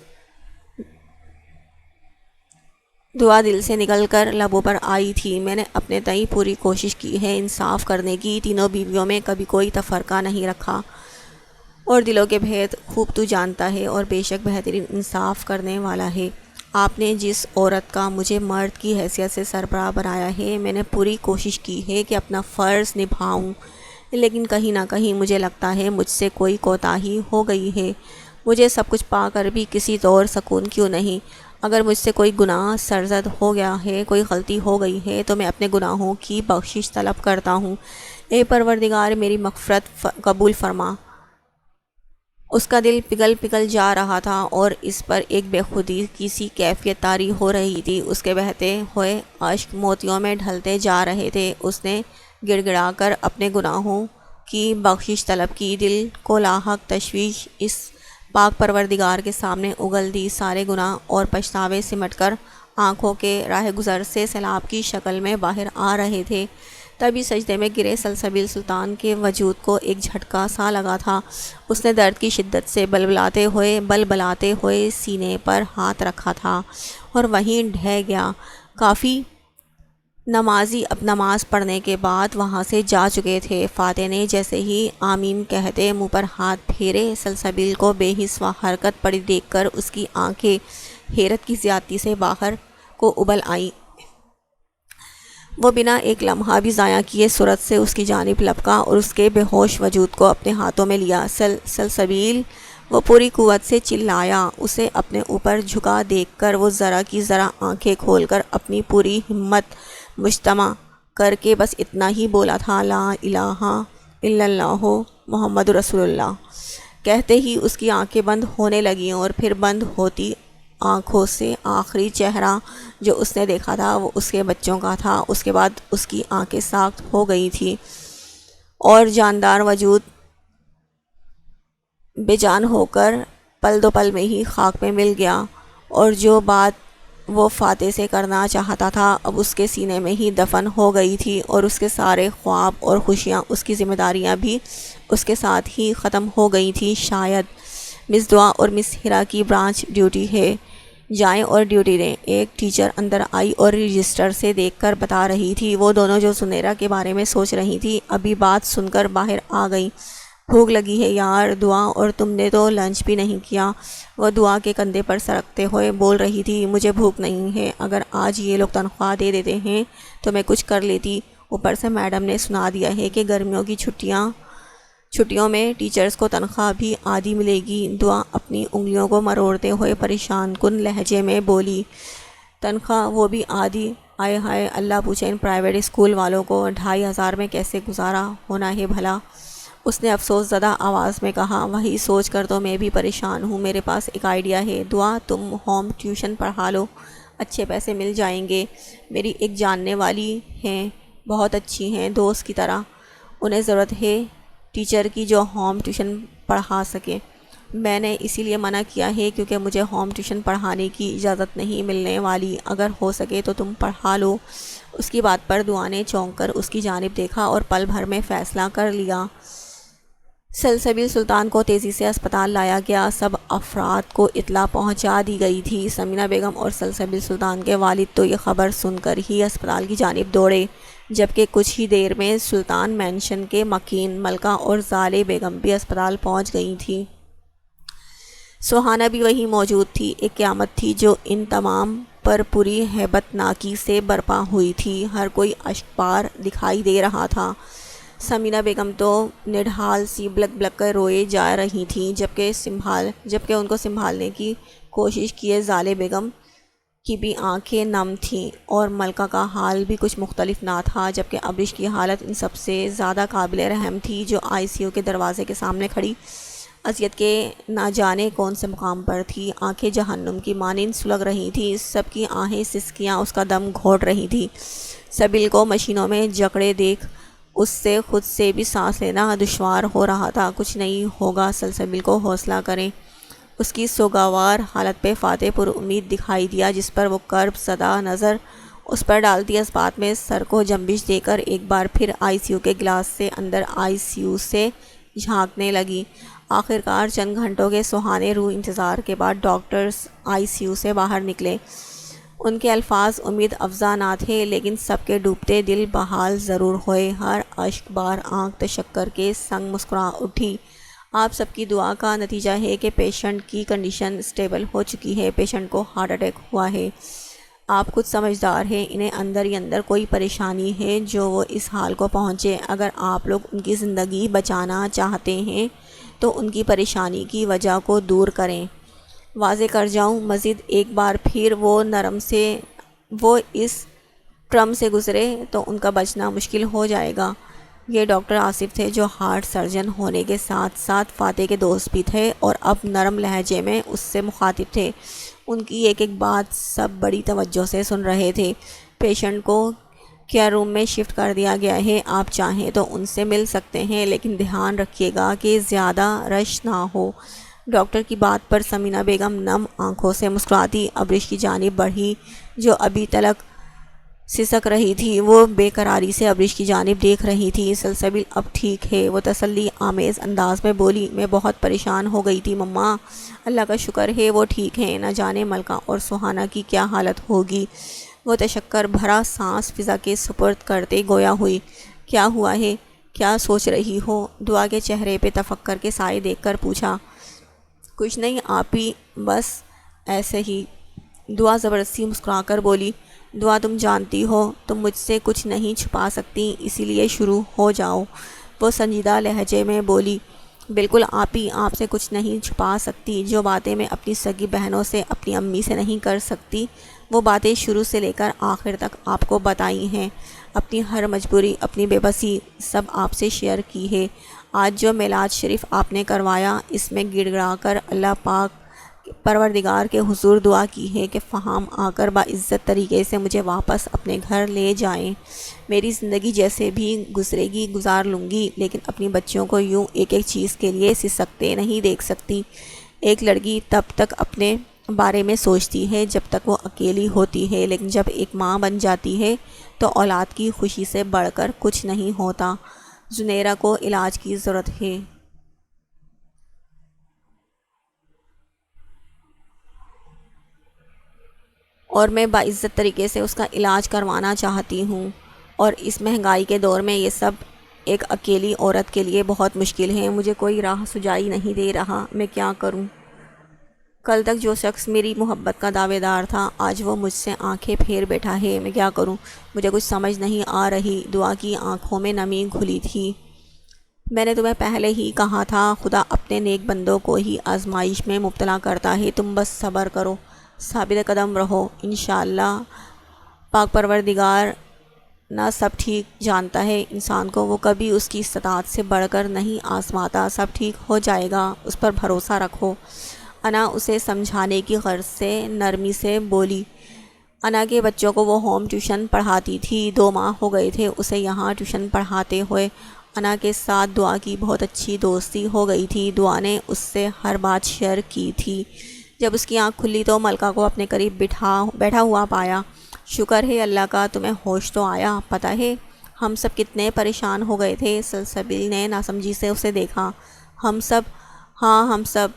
دعا دل سے نکل کر لبوں پر آئی تھی۔ میں نے اپنے تئیں پوری کوشش کی ہے انصاف کرنے کی۔ تینوں بیویوں میں کبھی کوئی تفرقہ نہیں رکھا، اور دلوں کے بھید خوب تو جانتا ہے، اور بے شک بہترین انصاف کرنے والا ہے۔ آپ نے جس عورت کا مجھے مرد کی حیثیت سے سربراہ بنایا ہے، میں نے پوری کوشش کی ہے کہ اپنا فرض نبھاؤں، لیکن کہیں نہ کہیں مجھے لگتا ہے مجھ سے کوئی کوتاہی ہو گئی ہے۔ مجھے سب کچھ پا کر بھی کسی طور سکون کیوں نہیں؟ اگر مجھ سے کوئی گناہ سرزد ہو گیا ہے، کوئی غلطی ہو گئی ہے، تو میں اپنے گناہوں کی بخشش طلب کرتا ہوں۔ اے پروردگار، میری مغفرت قبول فرما۔ اس کا دل پگھل جا رہا تھا اور اس پر ایک بے خودی کی سی کیفیت طاری ہو رہی تھی۔ اس کے بہتے ہوئے اشک موتیوں میں ڈھلتے جا رہے تھے۔ اس نے گڑ گڑا کر اپنے گناہوں کی بخشش طلب کی۔ دل کو لاحق تشویش اس پاک پروردگار کے سامنے اگل دی۔ سارے گناہ اور پچھتاوے سمٹ کر آنکھوں کے راہ گزر سے سیلاب کی شکل میں باہر آ رہے تھے۔ تبھی سجدے میں گرے سلسبیل سلطان کے وجود کو ایک جھٹکا سا لگا تھا۔ اس نے درد کی شدت سے بلبلاتے ہوئے سینے پر ہاتھ رکھا تھا اور وہیں ڈھہ گیا۔ کافی نمازی اب نماز پڑھنے کے بعد وہاں سے جا چکے تھے۔ فاتح نے جیسے ہی آمین کہتے منہ پر ہاتھ پھیرے، سلسبیل کو بے حس و حرکت پڑی دیکھ کر اس کی آنکھیں حیرت کی زیادتی سے باہر کو ابل آئیں۔ وہ بنا ایک لمحہ بھی ضائع کیے صورت سے اس کی جانب لپکا اور اس کے بے ہوش وجود کو اپنے ہاتھوں میں لیا۔ سلسبیل، وہ پوری قوت سے چلایا۔ اسے اپنے اوپر جھکا دیکھ کر وہ ذرا کی ذرا آنکھیں کھول کر اپنی پوری ہمت مجتمع کر کے بس اتنا ہی بولا تھا، لا الہ الا اللہ محمد رسول اللہ۔ کہتے ہی اس کی آنکھیں بند ہونے لگیں اور پھر بند ہوتی آنکھوں سے آخری چہرہ جو اس نے دیکھا تھا وہ اس کے بچوں کا تھا۔ اس کے بعد اس کی آنکھیں ساخت ہو گئی تھی اور جاندار وجود بے جان ہو کر پل دو پل میں ہی خاک میں مل گیا، اور جو بات وہ فاتح سے کرنا چاہتا تھا اب اس کے سینے میں ہی دفن ہو گئی تھی، اور اس کے سارے خواب اور خوشیاں، اس کی ذمہ داریاں بھی اس کے ساتھ ہی ختم ہو گئی تھی۔ شاید مس دعا اور مس ہیرا کی برانچ ڈیوٹی ہے، جائیں اور ڈیوٹی دیں۔ ایک ٹیچر اندر آئی اور رجسٹر سے دیکھ کر بتا رہی تھی۔ وہ دونوں جو سنیرا کے بارے میں سوچ رہی تھی ابھی بات سن کر باہر آ گئیں۔ بھوک لگی ہے یار، دعا، اور تم نے تو لنچ بھی نہیں کیا، وہ دعا کے کندھے پر سرکتے ہوئے بول رہی تھی۔ مجھے بھوک نہیں ہے، اگر آج یہ لوگ تنخواہ دے دیتے ہیں تو میں کچھ کر لیتی۔ اوپر سے میڈم نے سنا دیا ہے کہ گرمیوں کی چھٹیوں میں ٹیچرز کو تنخواہ بھی آدھی ملے گی۔ دعا اپنی انگلیوں کو مروڑتے ہوئے پریشان کن لہجے میں بولی، تنخواہ وہ بھی آدھی؟ آئے ہائے، اللہ پوچھے ان پرائیویٹ اسکول والوں کو 2500 میں کیسے گزارا ہونا ہے بھلا۔ اس نے افسوس زدہ آواز میں کہا، وہی سوچ کر تو میں بھی پریشان ہوں۔ میرے پاس ایک آئیڈیا ہے، دعا تم ہوم ٹیوشن پڑھا لو، اچھے پیسے مل جائیں گے۔ میری ایک جاننے والی ہیں، بہت اچھی ہیں، دوست کی طرح۔ انہیں ضرورت ہے ٹیچر کی جو ہوم ٹیوشن پڑھا سکے۔ میں نے اسی لیے منع کیا ہے کیونکہ مجھے ہوم ٹیوشن پڑھانے کی اجازت نہیں ملنے والی، اگر ہو سکے تو تم پڑھا لو۔ اس کی بات پر دعا نے چونک کر اس کی جانب دیکھا اور پل بھر میں فیصلہ کر لیا۔ سلسبیل سلطان کو تیزی سے اسپتال لایا گیا۔ سب افراد کو اطلاع پہنچا دی گئی تھی۔ سمینہ بیگم اور سلسبیل سلطان کے والد تو یہ خبر سن کر ہی اسپتال کی جانب دوڑے، جبکہ کچھ ہی دیر میں سلطان مینشن کے مکین ملکہ اور زالے بیگم بھی اسپتال پہنچ گئی تھیں۔ سہانا بھی وہیں موجود تھی۔ ایک قیامت تھی جو ان تمام پر پوری ہیبت ناکی سے برپا ہوئی تھی۔ ہر کوئی اشکبار دکھائی دے رہا تھا۔ سمینہ بیگم تو نڈھال سی بلک بلک کر روئے جا رہی تھیں، جبکہ ان کو سنبھالنے کی کوشش کیے زالے بیگم کی بھی آنکھیں نم تھیں، اور ملکہ کا حال بھی کچھ مختلف نہ تھا، جبکہ ابرش کی حالت ان سب سے زیادہ قابل رحم تھی، جو ICU کے دروازے کے سامنے کھڑی اذیت کے نہ جانے کون سے مقام پر تھی۔ آنکھیں جہنم کی مانند سلگ رہی تھیں، سب کی آہیں سسکیاں اس کا دم گھونٹ رہی تھیں۔ سبیل کو مشینوں میں جکڑے دیکھ اس سے خود سے بھی سانس لینا دشوار ہو رہا تھا۔ کچھ نہیں ہوگا، سلسبیل کو حوصلہ کریں۔ اس کی سوگوار حالت پہ فاتح پر امید دکھائی دیا، جس پر وہ کرب زدہ نظر اس پر ڈالتی اس بات میں سر کو جنبش دے کر ایک بار پھر ICU کے گلاس سے اندر ICU سے جھانکنے لگی۔ آخرکار چند گھنٹوں کے سہانے روح انتظار کے بعد ڈاکٹرز ICU سے باہر نکلے۔ ان کے الفاظ امید افزا نہ تھے، لیکن سب کے ڈوبتے دل بحال ضرور ہوئے۔ ہر اشک بار آنکھ تشکر کے سنگ مسکرا اٹھی۔ آپ سب کی دعا کا نتیجہ ہے کہ پیشنٹ کی کنڈیشن سٹیبل ہو چکی ہے۔ پیشنٹ کو ہارٹ اٹیک ہوا ہے۔ آپ خود سمجھدار ہیں، انہیں اندر ہی اندر کوئی پریشانی ہے جو وہ اس حال کو پہنچے۔ اگر آپ لوگ ان کی زندگی بچانا چاہتے ہیں تو ان کی پریشانی کی وجہ کو دور کریں۔ واضح کر جاؤں مزید ایک بار پھر، وہ اس ٹرم سے گزرے تو ان کا بچنا مشکل ہو جائے گا۔ یہ ڈاکٹر آصف تھے، جو ہارٹ سرجن ہونے کے ساتھ ساتھ فاتح کے دوست بھی تھے، اور اب نرم لہجے میں اس سے مخاطب تھے۔ ان کی ایک ایک بات سب بڑی توجہ سے سن رہے تھے۔ پیشنٹ کو کیئر روم میں شفٹ کر دیا گیا ہے، آپ چاہیں تو ان سے مل سکتے ہیں، لیکن دھیان رکھیے گا کہ زیادہ رش نہ ہو۔ ڈاکٹر کی بات پر سمینہ بیگم نم آنکھوں سے مسکراتی ابرش کی جانب بڑھی، جو ابھی تلک سسک رہی تھی۔ وہ بے قراری سے ابرش کی جانب دیکھ رہی تھی۔ سلسبیل اب ٹھیک ہے، وہ تسلی آمیز انداز میں بولی۔ میں بہت پریشان ہو گئی تھی مما، اللہ کا شکر ہے وہ ٹھیک ہیں۔ نہ جانے ملکہ اور سہانا کی کیا حالت ہوگی۔ وہ تشکر بھرا سانس فضا کے سپرد کرتے گویا ہوئی۔ کیا ہوا ہے، کیا سوچ رہی ہو؟ دعا کے چہرے پہ تفکر کے سائے دیکھ کر پوچھا۔ کچھ نہیں آپی، بس ایسے ہی، دعا زبردستی مسکرا کر بولی۔ دعا تم جانتی ہو تم مجھ سے کچھ نہیں چھپا سکتی، اسی لیے شروع ہو جاؤ، وہ سنجیدہ لہجے میں بولی۔ بالکل آپی، آپ سے کچھ نہیں چھپا سکتی۔ جو باتیں میں اپنی سگی بہنوں سے، اپنی امی سے نہیں کر سکتی، وہ باتیں شروع سے لے کر آخر تک آپ کو بتائی ہیں۔ اپنی ہر مجبوری، اپنی بے بسی سب آپ سے شیئر کی ہے۔ آج جو میلاد شریف آپ نے کروایا، اس میں گڑ گڑا کر اللہ پاک پروردگار کے حضور دعا کی ہے کہ فہم آ کر باعزت طریقے سے مجھے واپس اپنے گھر لے جائیں۔ میری زندگی جیسے بھی گزرے گی گزار لوں گی، لیکن اپنی بچیوں کو یوں ایک ایک چیز کے لیے سسکتے نہیں دیکھ سکتی۔ ایک لڑکی تب تک اپنے بارے میں سوچتی ہے جب تک وہ اکیلی ہوتی ہے، لیکن جب ایک ماں بن جاتی ہے تو اولاد کی خوشی سے بڑھ کر کچھ نہیں ہوتا۔ زنیرہ کو علاج کی ضرورت ہے۔ اور میں باعزت طریقے سے اس کا علاج کروانا چاہتی ہوں، اور اس مہنگائی کے دور میں یہ سب ایک اکیلی عورت کے لیے بہت مشکل ہے، مجھے کوئی راہ سجائی نہیں دے رہا، میں کیا کروں؟ کل تک جو شخص میری محبت کا دعوے دار تھا آج وہ مجھ سے آنکھیں پھیر بیٹھا ہے، میں کیا کروں؟ مجھے کچھ سمجھ نہیں آ رہی۔ دعا کی آنکھوں میں نمی گھلی تھی۔ میں نے تمہیں پہلے ہی کہا تھا خدا اپنے نیک بندوں کو ہی آزمائش میں مبتلا کرتا ہے، تم بس صبر کرو، ثابت قدم رہو، انشاءاللہ پاک پروردگار نہ سب ٹھیک جانتا ہے انسان کو، وہ کبھی اس کی استطاعت سے بڑھ کر نہیں آزماتا، سب ٹھیک ہو جائے گا، اس پر بھروسہ رکھو۔ انا اسے سمجھانے کی غرض سے نرمی سے بولی۔ انا کے بچوں کو وہ ہوم ٹیوشن پڑھاتی تھی، 2 ماہ ہو گئے تھے اسے یہاں ٹیوشن پڑھاتے ہوئے۔ انا کے ساتھ دعا کی بہت اچھی دوستی ہو گئی تھی، دعا نے اس سے ہر بات شیئر کی تھی۔ جب اس کی آنکھ کھلی تو ملکہ کو اپنے قریب بیٹھا ہوا پایا۔ شکر ہے اللہ کا تمہیں ہوش تو آیا، پتہ ہے ہم سب کتنے پریشان ہو گئے تھے۔ سلسبیل نے ناسمجھی سے اسے دیکھا۔ ہم سب؟ ہاں ہم سب،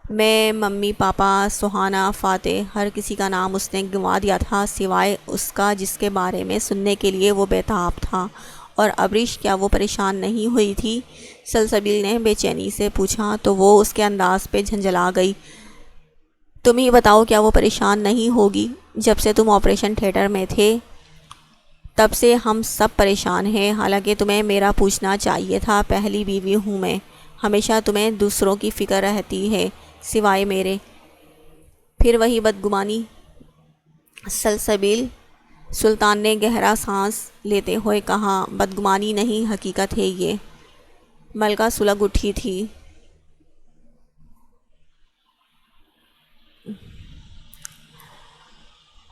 میں، ممی، پاپا، سہانا، فاتح، ہر کسی کا نام اس نے گنوا دیا تھا سوائے اس کا جس کے بارے میں سننے کے لیے وہ بےتاب تھا۔ اور ابریش کیا وہ پریشان نہیں ہوئی تھی؟ سلسبیل نے بے چینی سے پوچھا تو وہ اس کے انداز پہ جھنجھلا گئی۔ تم ہی بتاؤ کیا وہ پریشان نہیں ہوگی؟ جب سے تم آپریشن تھیٹر میں تھے تب سے ہم سب پریشان ہیں، حالانکہ تمہیں میرا پوچھنا چاہیے تھا، پہلی بیوی ہوں میں، ہمیشہ تمہیں دوسروں کی فکر رہتی ہے سوائے میرے۔ پھر وہی بدگمانی؟ سلسبیل سلطان نے گہرا سانس لیتے ہوئے کہا، بدگمانی نہیں، حقیقت ہے یہ۔ ملکہ سلگ اٹھی تھی۔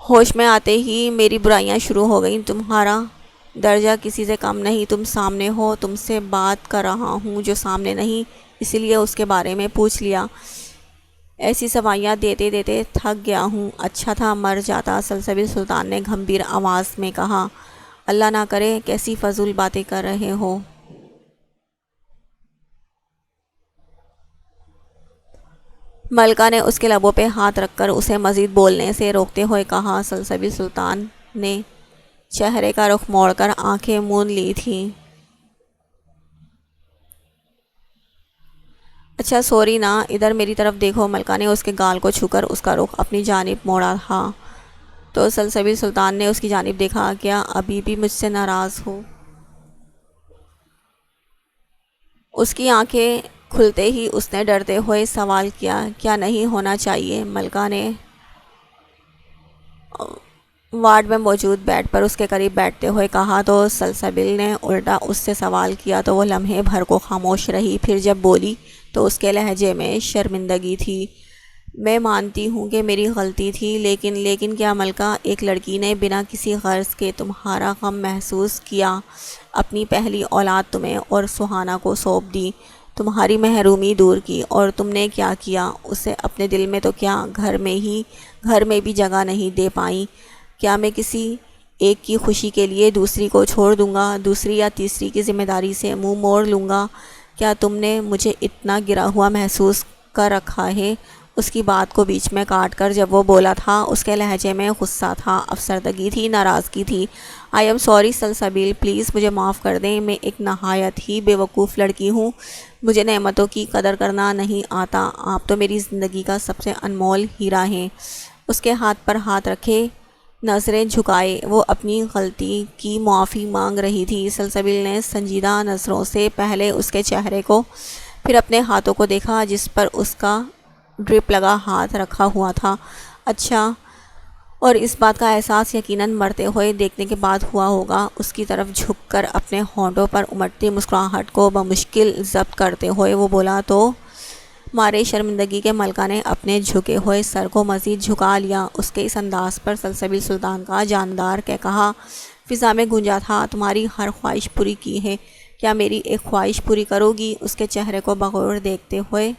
ہوش میں آتے ہی میری برائیاں شروع ہو گئیں، تمہارا درجہ کسی سے کم نہیں، تم سامنے ہو، تم سے بات کر رہا ہوں جو سامنے نہیں، اسی لیے اس کے بارے میں پوچھ لیا۔ ایسی سوائیاں دیتے دیتے تھک گیا ہوں، اچھا تھا مر جاتا، سلسبیل سلطان نے گھمبیر آواز میں کہا۔ اللہ نہ کرے، کیسی فضول باتیں کر رہے ہو؟ ملکہ نے اس کے لبوں پہ ہاتھ رکھ کر اسے مزید بولنے سے روکتے ہوئے کہا۔ سلسبیل سلطان نے چہرے کا رخ موڑ کر آنکھیں مون لی تھیں۔ اچھا سوری نا، ادھر میری طرف دیکھو۔ ملکہ نے اس کے گال کو چھو کر اس کا رخ اپنی جانب موڑا تھا تو سلسبیل سلطان نے اس کی جانب دیکھا۔ کیا ابھی بھی مجھ سے ناراض ہو؟ اس کی آنکھیں کھلتے ہی اس نے ڈرتے ہوئے سوال کیا۔ کیا نہیں ہونا چاہیے؟ ملکہ نے وارڈ میں موجود بیڈ پر اس کے قریب بیٹھتے ہوئے کہا تو سلسبیل نے الٹا اس سے سوال کیا تو وہ لمحے بھر کو خاموش رہی، پھر جب بولی تو اس کے لہجے میں شرمندگی تھی۔ میں مانتی ہوں کہ میری غلطی تھی، لیکن کیا ملکہ، ایک لڑکی نے بنا کسی غرض کے تمہارا غم محسوس کیا، اپنی پہلی اولاد تمہیں اور سہانا کو سونپ دی، تمہاری محرومی دور کی، اور تم نے کیا کیا؟ اسے اپنے دل میں تو کیا گھر میں بھی جگہ نہیں دے پائی؟ کیا میں کسی ایک کی خوشی کے لیے دوسری کو چھوڑ دوں گا، دوسری یا تیسری کی ذمہ داری سے منہ موڑ لوں گا؟ کیا تم نے مجھے اتنا گرا ہوا محسوس کر رکھا ہے؟ اس کی بات کو بیچ میں کاٹ کر جب وہ بولا تھا اس کے لہجے میں غصہ تھا، افسردگی تھی، ناراضگی تھی۔ آئی ایم سوری سلسبیل، پلیز مجھے معاف کر دیں، میں ایک نہایت ہی بے وقوف لڑکی ہوں، مجھے نعمتوں کی قدر کرنا نہیں آتا، آپ تو میری زندگی کا سب سے انمول ہیرا ہیں۔ اس کے ہاتھ پر ہاتھ رکھے، نظریں جھکائے وہ اپنی غلطی کی معافی مانگ رہی تھی۔ سلسبیل نے سنجیدہ نظروں سے پہلے اس کے چہرے کو پھر اپنے ہاتھوں کو دیکھا جس پر اس کا ڈرپ لگا ہاتھ رکھا ہوا تھا۔ اچھا، اور اس بات کا احساس یقیناً مرتے ہوئے دیکھنے کے بعد ہوا ہوگا۔ اس کی طرف جھک کر اپنے ہونٹوں پر امٹتی مسکراہٹ کو بمشکل ضبط کرتے ہوئے وہ بولا تو مارے شرمندگی کے ملکہ نے اپنے جھکے ہوئے سر کو مزید جھکا لیا۔ اس کے اس انداز پر سلسبیل سلطان کا جاندار کہا فضا میں گونجا تھا، تمہاری ہر خواہش پوری کی ہے، کیا میری ایک خواہش پوری کرو گی؟ اس کے چہرے کو بغور دیکھتے ہوئے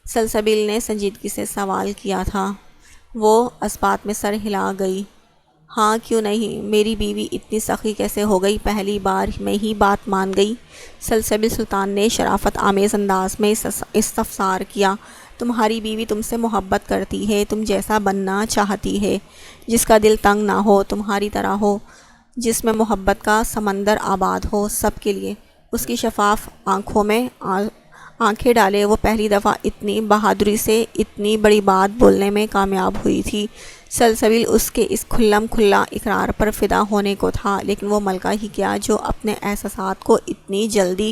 سلسبیل نے سنجیدگی سے سوال کیا تھا۔ وہ اسبات میں سر ہلا گئی۔ ہاں کیوں نہیں، میری بیوی اتنی سخی کیسے ہو گئی، پہلی بار میں ہی بات مان گئی؟ سلسبیل سلطان نے شرافت آمیز انداز میں استفسار کیا۔ تمہاری بیوی تم سے محبت کرتی ہے، تم جیسا بننا چاہتی ہے، جس کا دل تنگ نہ ہو، تمہاری طرح ہو، جس میں محبت کا سمندر آباد ہو سب کے لیے۔ اس کی شفاف آنکھوں میں آنکھیں ڈالے وہ پہلی دفعہ اتنی بہادری سے اتنی بڑی بات بولنے میں کامیاب ہوئی تھی۔ سلسبیل اس کے اس کھلم کھلا اقرار پر فدا ہونے کو تھا، لیکن وہ ملکہ ہی کیا جو اپنے احساسات کو اتنی جلدی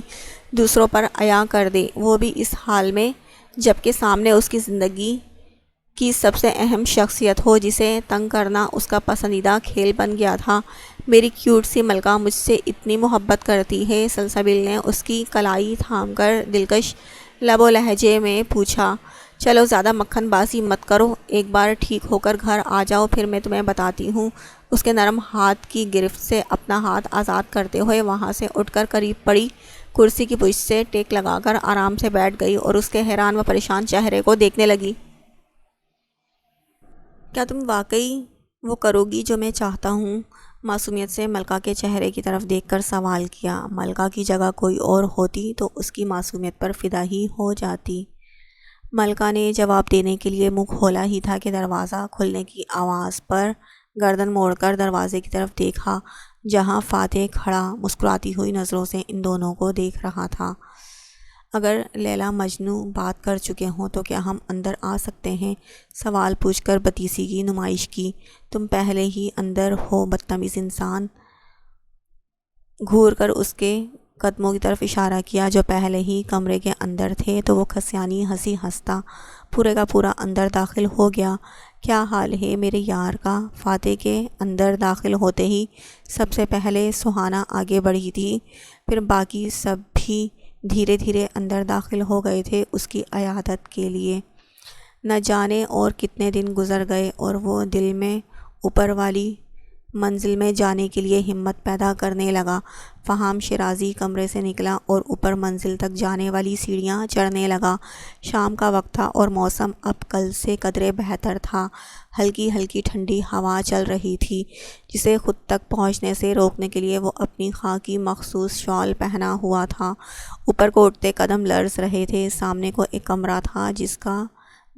دوسروں پر عیاں کر دے، وہ بھی اس حال میں جبکہ سامنے اس کی زندگی کی سب سے اہم شخصیت ہو جسے تنگ کرنا اس کا پسندیدہ کھیل بن گیا تھا۔ میری کیوٹ سی ملکہ مجھ سے اتنی محبت کرتی ہے؟ سلسبیل نے اس کی کلائی تھام کر دلکش لب و لہجے میں پوچھا۔ چلو زیادہ مکھن بازی مت کرو، ایک بار ٹھیک ہو کر گھر آ جاؤ پھر میں تمہیں بتاتی ہوں۔ اس کے نرم ہاتھ کی گرفت سے اپنا ہاتھ آزاد کرتے ہوئے وہاں سے اٹھ کر قریب پڑی کرسی کی پشت سے ٹیک لگا کر آرام سے بیٹھ گئی اور اس کے حیران و پریشان چہرے کو دیکھنے لگی۔ کیا تم واقعی وہ کرو گی جو میں چاہتا ہوں؟ معصومیت سے ملکہ کے چہرے کی طرف دیکھ کر سوال کیا۔ ملکہ کی جگہ کوئی اور ہوتی تو اس کی معصومیت پر فدا ہی ہو جاتی۔ ملکہ نے جواب دینے کے لیے منہ کھولا ہی تھا کہ دروازہ کھلنے کی آواز پر گردن موڑ کر دروازے کی طرف دیکھا، جہاں فاتح کھڑا مسکراتی ہوئی نظروں سے ان دونوں کو دیکھ رہا تھا۔ اگر لیلا مجنوں بات کر چکے ہوں تو کیا ہم اندر آ سکتے ہیں؟ سوال پوچھ کر بدتمیزی کی نمائش کی۔ تم پہلے ہی اندر ہو، بدتمیز انسان۔ گھور کر اس کے قدموں کی طرف اشارہ کیا جو پہلے ہی کمرے کے اندر تھے تو وہ کھسیانی ہنسی ہنستا پورے کا پورا اندر داخل ہو گیا۔ کیا حال ہے میرے یار کا؟ فاتح کے اندر داخل ہوتے ہی سب سے پہلے سہانا آگے بڑھی تھی، پھر باقی سب بھی دھیرے دھیرے اندر داخل ہو گئے تھے اس کی عیادت کے لیے۔ نہ جانے اور کتنے دن گزر گئے اور وہ دل میں اوپر والی منزل میں جانے کے لیے ہمت پیدا کرنے لگا۔ فہام شیرازی کمرے سے نکلا اور اوپر منزل تک جانے والی سیڑھیاں چڑھنے لگا۔ شام کا وقت تھا اور موسم اب کل سے قدرے بہتر تھا۔ ہلکی ہلکی ٹھنڈی ہوا چل رہی تھی جسے خود تک پہنچنے سے روکنے کے لیے وہ اپنی خاکی مخصوص شال پہنا ہوا تھا۔ اوپر کو اٹھتے قدم لرز رہے تھے۔ سامنے کو ایک کمرہ تھا جس کا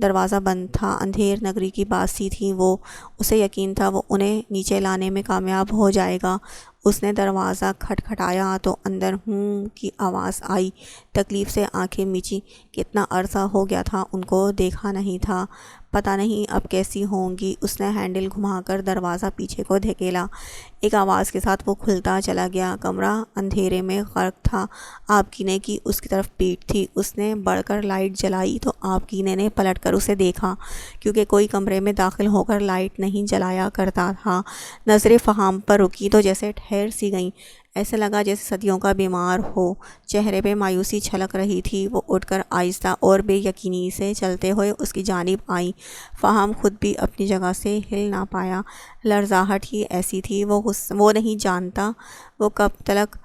دروازہ بند تھا۔ اندھیر نگری کی باسی تھی وہ، اسے یقین تھا وہ انہیں نیچے لانے میں کامیاب ہو جائے گا۔ اس نے دروازہ کھٹکھٹایا تو اندر ہوں کی آواز آئی۔ تکلیف سے آنکھیں میچی، کتنا عرصہ ہو گیا تھا ان کو دیکھا نہیں تھا، پتہ نہیں اب کیسی ہوں گی۔ اس نے ہینڈل گھما کر دروازہ پیچھے کو دھکیلا، ایک آواز کے ساتھ وہ کھلتا چلا گیا۔ کمرہ اندھیرے میں غرق تھا۔ آپ گینے کی اس کی طرف پیٹھ تھی۔ اس نے بڑھ کر لائٹ جلائی تو آپ گینے نے پلٹ کر اسے دیکھا، کیونکہ کوئی کمرے میں داخل ہو کر لائٹ نہیں جلایا کرتا تھا۔ نظریں فہام پر رکی تو جیسے ٹھہر سی گئیں، ایسے لگا جیسے صدیوں کا بیمار ہو۔ چہرے پہ مایوسی چھلک رہی تھی۔ وہ اٹھ کر آہستہ اور بے یقینی سے چلتے ہوئے اس کی جانب آئیں۔ فہام خود بھی اپنی جگہ سے ہل نہ پایا، لرزاہٹ ہی ایسی تھی وہ نہیں جانتا وہ کب تک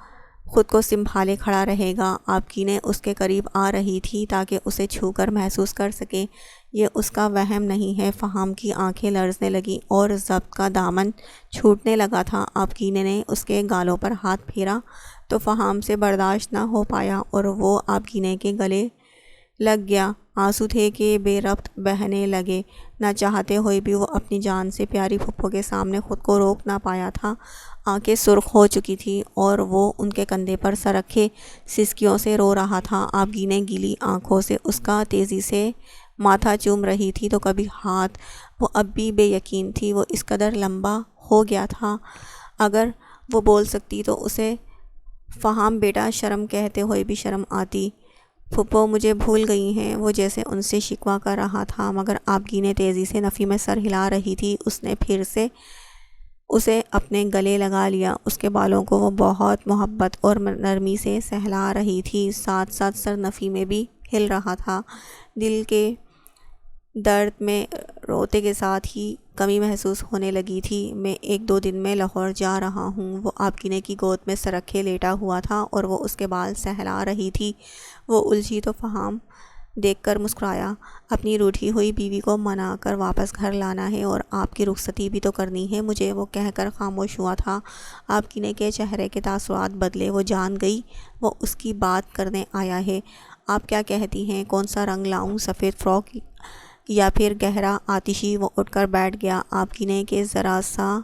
خود کو سنبھالے کھڑا رہے گا۔ آپ کی نے اس کے قریب آ رہی تھی تاکہ اسے چھو کر محسوس کر سکے، یہ اس کا وہم نہیں ہے۔ فہام کی آنکھیں لرزنے لگیں اور ضبط کا دامن چھوٹنے لگا تھا۔ آپ کی نے اس کے گالوں پر ہاتھ پھیرا تو فہام سے برداشت نہ ہو پایا اور وہ آپ کی نے کے گلے لگ گیا۔ آنسو تھے کہ بے ربط بہنے لگے، نہ چاہتے ہوئے بھی وہ اپنی جان سے پیاری پھپھو کے سامنے خود کو روک نہ پایا تھا۔ آنکھیں سرخ ہو چکی تھیں اور وہ ان کے کندھے پر سر رکھے سسکیوں سے رو رہا تھا۔ آپ کی نے گیلی آنکھوں سے اس کا تیزی سے ماتھا چوم رہی تھی تو کبھی ہاتھ۔ وہ اب بھی بے یقین تھی وہ اس قدر لمبا ہو گیا تھا۔ اگر وہ بول سکتی تو اسے فہام بیٹا شرم کہتے ہوئے بھی شرم آتی۔ پھپھو مجھے بھول گئی ہیں، وہ جیسے ان سے شکوہ کر رہا تھا، مگر آپ کی نے تیزی سے نفی میں سر ہلا رہی تھی۔ اس نے پھر سے اسے اپنے گلے لگا لیا۔ اس کے بالوں کو وہ بہت محبت اور نرمی سے سہلا رہی تھی، ساتھ ساتھ سر نفی میں بھی ہل رہا تھا۔ دل کے درد میں روتے کے ساتھ ہی کمی محسوس ہونے لگی تھی۔ میں 1-2 دن میں لاہور جا رہا ہوں۔ وہ آپ کی نے کی گود میں سر رکھے لیٹا ہوا تھا اور وہ اس کے بال سہلا رہی تھی۔ وہ الجھی تو فہام دیکھ کر مسکرایا۔ اپنی روٹھی ہوئی بیوی کو منا کر واپس گھر لانا ہے اور آپ کی رخصتی بھی تو کرنی ہے مجھے، وہ کہہ کر خاموش ہوا تھا۔ آپ کی نے کے چہرے کے تاثرات بدلے، وہ جان گئی وہ اس کی بات کرنے آیا ہے۔ آپ کیا کہتی ہیں، کون سا رنگ لاؤں، سفید فراک یا پھر گہرا آتشی؟ وہ اٹھ کر بیٹھ گیا۔ آپ کی نے کہ ذرا سا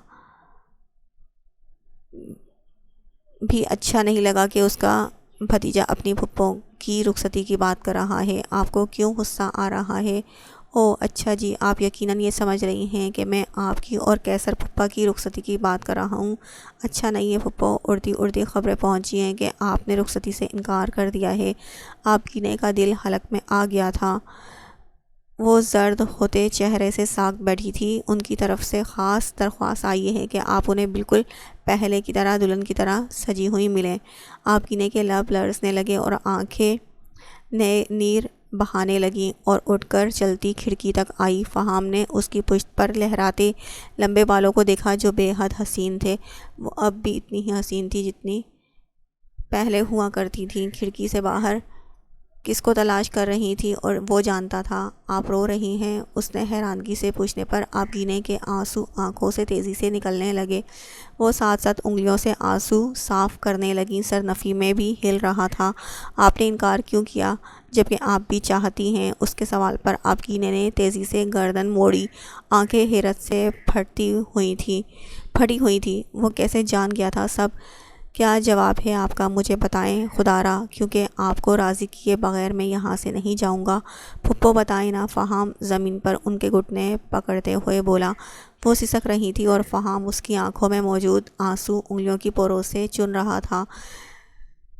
بھی اچھا نہیں لگا کہ اس کا بھتیجا اپنی پھپھو کی رخصتی کی بات کر رہا ہے۔ آپ کو کیوں غصہ آ رہا ہے؟ اوہ اچھا جی، آپ یقیناً یہ سمجھ رہی ہیں کہ میں آپ کی اور کیسر پھپھا کی رخصتی کی بات کر رہا ہوں۔ اچھا نہیں ہے پھپھو، اڑتی اڑتی خبریں پہنچی ہیں کہ آپ نے رخصتی سے انکار کر دیا ہے۔ آپ کی نے کا دل حلق میں آ گیا تھا۔ وہ زرد ہوتے چہرے سے ساکت بیٹھی تھی۔ ان کی طرف سے خاص درخواست آئی ہے کہ آپ انہیں بالکل پہلے کی طرح دلہن کی طرح سجی ہوئی ملیں۔ آپ کی نے کے لب لرزنے لگے اور آنکھیں نیر بہانے لگیں اور اٹھ کر چلتی کھڑکی تک آئی۔ فہام نے اس کی پشت پر لہراتے لمبے بالوں کو دیکھا جو بے حد حسین تھے۔ وہ اب بھی اتنی ہی حسین تھی جتنی پہلے ہوا کرتی تھی۔ کھڑکی سے باہر کس کو تلاش کر رہی تھی اور وہ جانتا تھا۔ آپ رو رہی ہیں؟ اس نے حیرانگی سے پوچھنے پر آپ گینے کے آنسو آنکھوں سے تیزی سے نکلنے لگے۔ وہ ساتھ ساتھ انگلیوں سے آنسو صاف کرنے لگیں۔ سر نفی میں بھی ہل رہا تھا۔ آپ نے انکار کیوں کیا جبکہ آپ بھی چاہتی ہیں؟ اس کے سوال پر آپ گینے نے تیزی سے گردن موڑی۔ آنکھیں حیرت سے پھٹی ہوئی تھی۔ وہ کیسے جان گیا تھا سب؟ کیا جواب ہے آپ کا؟ مجھے بتائیں خدا را، کیونکہ آپ کو راضی کیے بغیر میں یہاں سے نہیں جاؤں گا۔ پھپھو بتائیں نا۔ فہام زمین پر ان کے گھٹنے پکڑتے ہوئے بولا۔ وہ سسک رہی تھی اور فہام اس کی آنکھوں میں موجود آنسو انگلیوں کی پوروں سے چن رہا تھا۔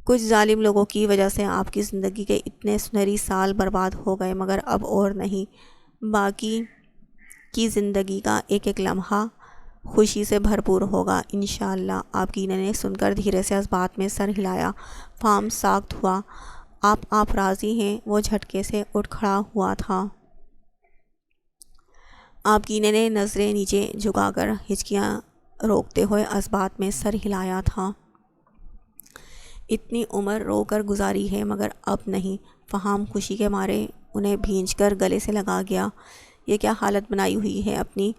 کچھ ظالم لوگوں کی وجہ سے آپ کی زندگی کے اتنے سنہری سال برباد ہو گئے، مگر اب اور نہیں۔ باقی کی زندگی کا ایک ایک لمحہ خوشی سے بھرپور ہوگا انشاءاللہ۔ آپ گینے نے سن کر دھیرے سے اس بات میں سر ہلایا۔ فہام ساکت ہوا۔ آپ راضی ہیں؟ وہ جھٹکے سے اٹھ کھڑا ہوا تھا۔ آپ گینے نے نظریں نیچے جھکا کر ہچکیاں روکتے ہوئے اس بات میں سر ہلایا تھا۔ اتنی عمر رو کر گزاری ہے مگر اب نہیں۔ فہام خوشی کے مارے انہیں بھینچ کر گلے سے لگا گیا۔ یہ کیا حالت بنائی ہوئی ہے اپنی؟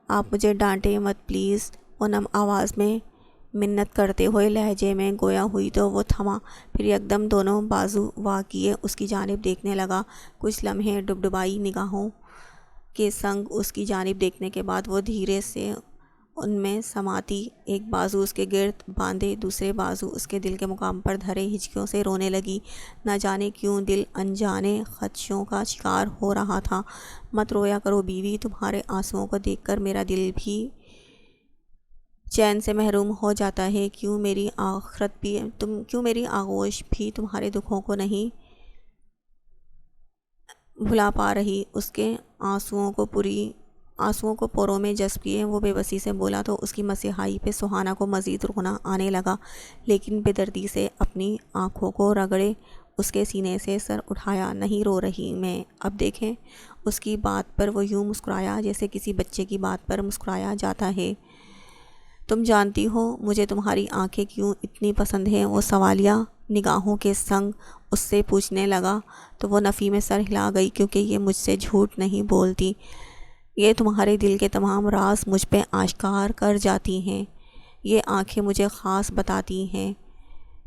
آپ مجھے ڈانٹیں مت پلیز۔ وہ نم آواز میں منت کرتے ہوئے لہجے میں گویا ہوئی تو وہ تھما، پھر یکدم دونوں بازو وا کیے اس کی جانب دیکھنے لگا۔ کچھ لمحے ڈبڈبائی نگاہوں کے سنگ اس کی جانب دیکھنے کے بعد وہ دھیرے سے ان میں سماتی، ایک بازو اس کے گرد باندھے دوسرے بازو اس کے دل کے مقام پر دھرے ہچکیوں سے رونے لگی۔ نہ جانے کیوں دل انجانے خدشوں کا شکار ہو رہا تھا۔ مت رویا کرو بیوی، تمہارے آنسوؤں کو دیکھ کر میرا دل بھی چین سے محروم ہو جاتا ہے۔ کیوں میری آغوش بھی تمہارے دکھوں کو نہیں بھلا پا رہی؟ اس کے آنسوؤں کو پوروں میں جذب کیے وہ بے بسی سے بولا تو اس کی مسیحائی پہ سہانا کو مزید رونا آنے لگا، لیکن بے دردی سے اپنی آنکھوں کو رگڑے اس کے سینے سے سر اٹھایا۔ نہیں رو رہی میں، اب دیکھیں۔ اس کی بات پر وہ یوں مسکرایا جیسے کسی بچے کی بات پر مسکرایا جاتا ہے۔ تم جانتی ہو مجھے تمہاری آنکھیں کیوں اتنی پسند ہیں؟ وہ سوالیہ نگاہوں کے سنگ اس سے پوچھنے لگا تو وہ نفی میں سر ہلا گئی۔ کیونکہ یہ مجھ سے جھوٹ نہیں بولتی، یہ تمہارے دل کے تمام راز مجھ پہ آشکار کر جاتی ہیں، یہ آنکھیں مجھے خاص بتاتی ہیں۔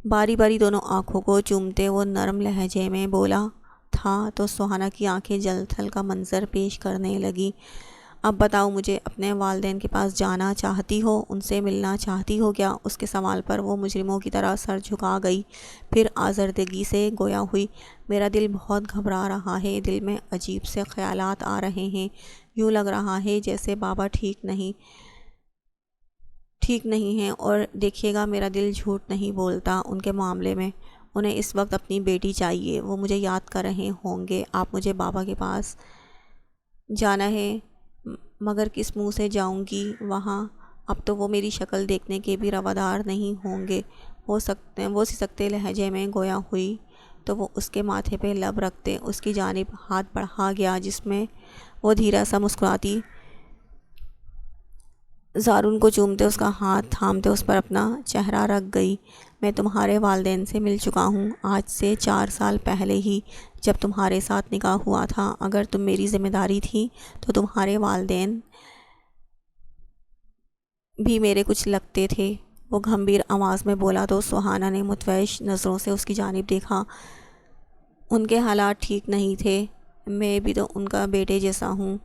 باری باری دونوں آنکھوں کو چومتے وہ نرم لہجے میں بولا تھا تو سہانا کی آنکھیں جل تھل کا منظر پیش کرنے لگی۔ اب بتاؤ مجھے، اپنے والدین کے پاس جانا چاہتی ہو؟ ان سے ملنا چاہتی ہو کیا؟ اس کے سوال پر وہ مجرموں کی طرح سر جھکا گئی، پھر آزردگی سے گویا ہوئی۔ میرا دل بہت گھبرا رہا ہے، دل میں عجیب سے خیالات آ رہے ہیں، یوں لگ رہا ہے جیسے بابا ٹھیک نہیں ہیں، اور دیکھیے گا میرا دل جھوٹ نہیں بولتا ان کے معاملے میں۔ انہیں اس وقت اپنی بیٹی چاہیے، وہ مجھے یاد کر رہے ہوں گے۔ آپ مجھے بابا کے پاس جانا ہے، مگر کس منہ سے جاؤں گی وہاں؟ اب تو وہ میری شکل دیکھنے کے بھی روادار نہیں ہوں گے۔ وہ سسکتے لہجے میں گویا ہوئی تو وہ اس کے ماتھے پہ لب رکھتے اس کی جانب ہاتھ بڑھا گیا، جس میں وہ دھیرا سا مسکراتی زارون کو چومتے اس کا ہاتھ تھامتے اس پر اپنا چہرہ رکھ گئی۔ میں تمہارے والدین سے مل چکا ہوں آج سے 4 سال پہلے ہی، جب تمہارے ساتھ نکاح ہوا تھا۔ اگر تم میری ذمہ داری تھی تو تمہارے والدین بھی میرے کچھ لگتے تھے، وہ گمبھیر آواز میں بولا تو سہانا نے متوحش نظروں سے اس کی جانب دیکھا۔ ان کے حالات ٹھیک نہیں تھے، میں بھی تو ان کا بیٹے جیسا ہوں،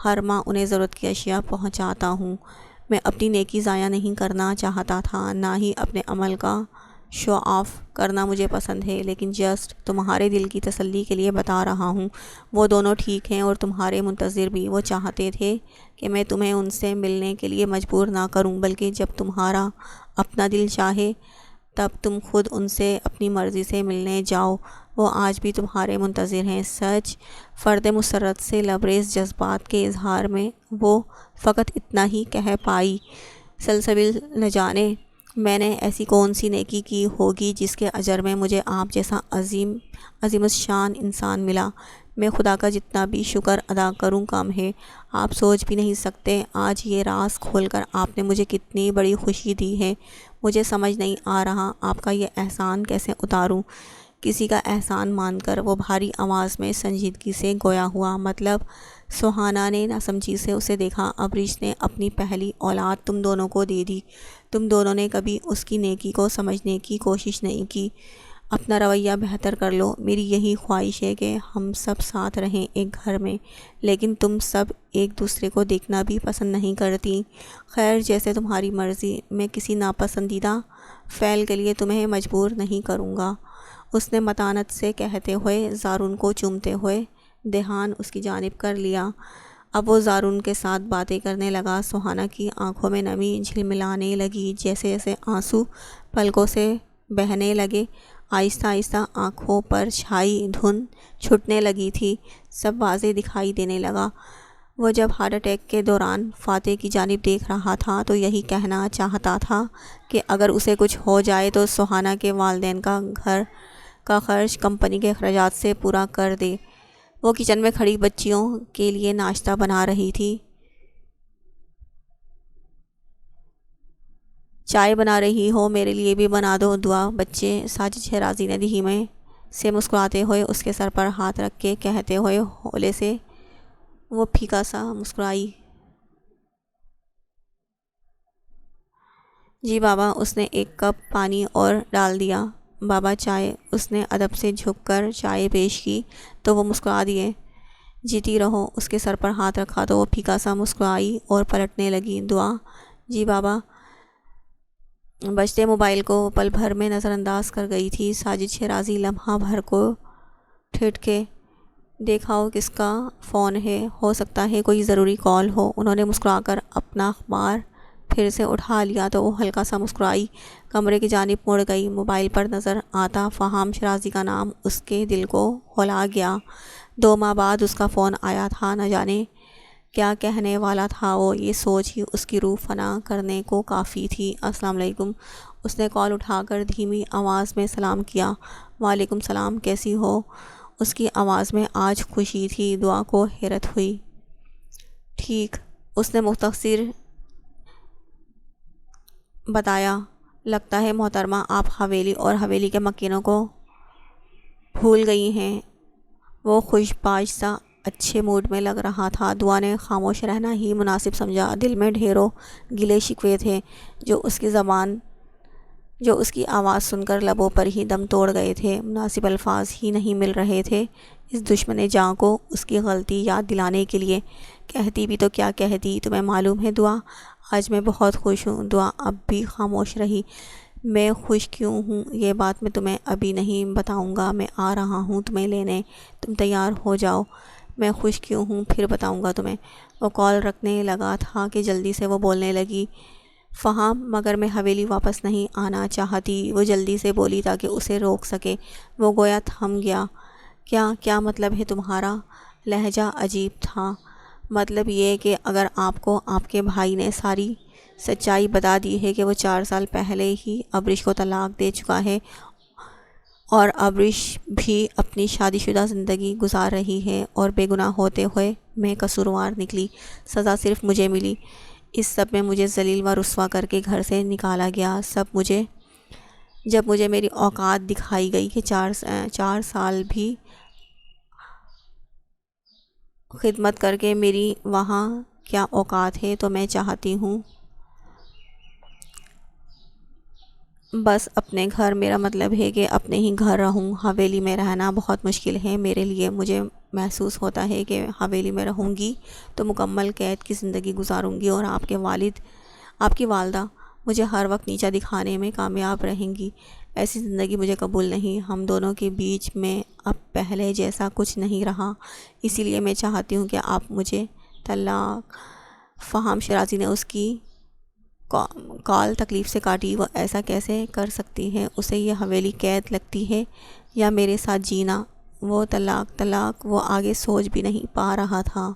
ہر ماہ انہیں ضرورت کی اشیاء پہنچاتا ہوں، میں اپنی نیکی ضائع نہیں کرنا چاہتا تھا، نہ ہی اپنے عمل کا شو آف کرنا مجھے پسند ہے، لیکن جسٹ تمہارے دل کی تسلی کے لیے بتا رہا ہوں، وہ دونوں ٹھیک ہیں اور تمہارے منتظر بھی۔ وہ چاہتے تھے کہ میں تمہیں ان سے ملنے کے لیے مجبور نہ کروں، بلکہ جب تمہارا اپنا دل چاہے تب تم خود ان سے اپنی مرضی سے ملنے جاؤ۔ وہ آج بھی تمہارے منتظر ہیں۔ سچ، فرد مسرت سے لبریز جذبات کے اظہار میں وہ فقط اتنا ہی کہہ پائی، سلسبیل نہ جانے میں نے ایسی کون سی نیکی کی ہوگی جس کے اجر میں مجھے آپ جیسا عظیم الشان انسان ملا۔ میں خدا کا جتنا بھی شکر ادا کروں کم ہے۔ آپ سوچ بھی نہیں سکتے آج یہ راز کھول کر آپ نے مجھے کتنی بڑی خوشی دی ہے۔ مجھے سمجھ نہیں آ رہا آپ کا یہ احسان کیسے اتاروں۔ کسی کا احسان مان کر وہ بھاری آواز میں سنجیدگی سے گویا ہوا۔ مطلب؟ سہانا نے ناسمجھی سے اسے دیکھا۔ ابریش نے اپنی پہلی اولاد تم دونوں کو دے دی، تم دونوں نے کبھی اس کی نیکی کو سمجھنے کی کوشش نہیں کی۔ اپنا رویہ بہتر کر لو۔ میری یہی خواہش ہے کہ ہم سب ساتھ رہیں ایک گھر میں، لیکن تم سب ایک دوسرے کو دیکھنا بھی پسند نہیں کرتی۔ خیر، جیسے تمہاری مرضی، میں کسی ناپسندیدہ فعل کے لیے تمہیں مجبور نہیں کروں گا، اس نے متانت سے کہتے ہوئے زارون کو چومتے ہوئے دھیان اس کی جانب کر لیا۔ اب وہ زارون کے ساتھ باتیں کرنے لگا۔ سہانا کی آنکھوں میں نمی جھلملانے لگی، جیسے جیسے آنسو پلکوں سے بہنے لگے، آہستہ آہستہ آنکھوں پر چھائی دھند چھٹنے لگی تھی، سب واضح دکھائی دینے لگا۔ وہ جب ہارٹ اٹیک کے دوران فاتح کی جانب دیکھ رہا تھا تو یہی کہنا چاہتا تھا کہ اگر اسے کچھ ہو جائے تو سہانا کے والدین کا گھر کا خرچ کمپنی کے اخراجات سے پورا کر دے۔ وہ کچن میں کھڑی بچیوں کے لیے ناشتہ بنا رہی تھی۔ چائے بنا رہی ہو؟ میرے لیے بھی بنا دو دعا بچے، ساجد شیرازی نے دھیمے سے مسکراتے ہوئے اس کے سر پر ہاتھ رکھ کے کہتے ہوئے ہولے سے وہ پھیکا سا مسکرائی۔ جی بابا، اس نے ایک کپ پانی اور ڈال دیا۔ بابا چائے، اس نے ادب سے جھک کر چائے پیش کی تو وہ مسکرا دیے۔ جیتی رہو، اس کے سر پر ہاتھ رکھا تو وہ پھیکا سا مسکرائی اور پلٹنے لگی۔ دعا؟ جی بابا۔ بجتے موبائل کو پل بھر میں نظر انداز کر گئی تھی۔ ساجد شیرازی لمحہ بھر کو ٹھٹکے، دیکھاؤ کس کا فون ہے، ہو سکتا ہے کوئی ضروری کال ہو۔ انہوں نے مسکرا کر اپنا اخبار پھر سے اٹھا لیا تو وہ ہلکا سا مسکرائی، کمرے کی جانب مڑ گئی۔ موبائل پر نظر آتا فہام شیرازی کا نام اس کے دل کو ہلا گیا۔ 2 ماہ بعد اس کا فون آیا تھا، نہ جانے کیا کہنے والا تھا وہ، یہ سوچ ہی اس کی روح فنا کرنے کو کافی تھی۔ السلام علیکم، اس نے کال اٹھا کر دھیمی آواز میں سلام کیا۔ وعلیکم السلام، کیسی ہو؟ اس کی آواز میں آج خوشی تھی۔ دعا کو حیرت ہوئی۔ ٹھیک، اس نے مختصر بتایا۔ لگتا ہے محترمہ آپ حویلی اور حویلی کے مکینوں کو بھول گئی ہیں۔ وہ خوش باش سا اچھے موڈ میں لگ رہا تھا۔ دعا نے خاموش رہنا ہی مناسب سمجھا۔ دل میں ڈھیروں گلے شکوے تھے جو اس کی آواز سن کر لبوں پر ہی دم توڑ گئے تھے۔ مناسب الفاظ ہی نہیں مل رہے تھے اس دشمن جاں کو اس کی غلطی یاد دلانے کے لیے۔ کہتی بھی تو کیا کہتی، تمہیں معلوم ہے دعا، آج میں بہت خوش ہوں۔ دعا اب بھی خاموش رہی۔ میں خوش کیوں ہوں یہ بات میں تمہیں ابھی نہیں بتاؤں گا، میں آ رہا ہوں تمہیں لینے، تم تیار ہو جاؤ۔ میں خوش کیوں ہوں پھر بتاؤں گا تمہیں۔ وہ کال رکھنے لگا تھا کہ جلدی سے وہ بولنے لگی، فہام مگر میں حویلی واپس نہیں آنا چاہتی۔ وہ جلدی سے بولی تاکہ اسے روک سکے۔ وہ گویا تھم گیا۔ کیا مطلب ہے تمہارا؟ لہجہ عجیب تھا۔ مطلب یہ کہ اگر آپ کو آپ کے بھائی نے ساری سچائی بتا دی ہے کہ وہ 4 سال پہلے ہی ابریش کو طلاق دے چکا ہے اور ابریش بھی اپنی شادی شدہ زندگی گزار رہی ہے اور بے گناہ ہوتے ہوئے میں قصوروار نکلی، سزا صرف مجھے ملی، اس سب میں مجھے ذلیل و رسوا کر کے گھر سے نکالا گیا، جب مجھے میری اوقات دکھائی گئی کہ 4 سال بھی خدمت کر کے میری وہاں کیا اوقات ہے، تو میں چاہتی ہوں بس اپنے گھر، میرا مطلب ہے کہ اپنے ہی گھر رہوں۔ حویلی میں رہنا بہت مشکل ہے میرے لیے، مجھے محسوس ہوتا ہے کہ حویلی میں رہوں گی تو مکمل قید کی زندگی گزاروں گی اور آپ کے والد آپ کی والدہ مجھے ہر وقت نیچا دکھانے میں کامیاب رہیں گی۔ ایسی زندگی مجھے قبول نہیں۔ ہم دونوں کے بیچ میں اب پہلے جیسا کچھ نہیں رہا، اسی لیے میں چاہتی ہوں کہ آپ مجھے طلاق۔ فہم شیرازی نے اس کی کال تکلیف سے کاٹی۔ وہ ایسا کیسے کر سکتی ہے؟ اسے یہ حویلی قید لگتی ہے یا میرے ساتھ جینا؟ وہ طلاق وہ آگے سوچ بھی نہیں پا رہا تھا۔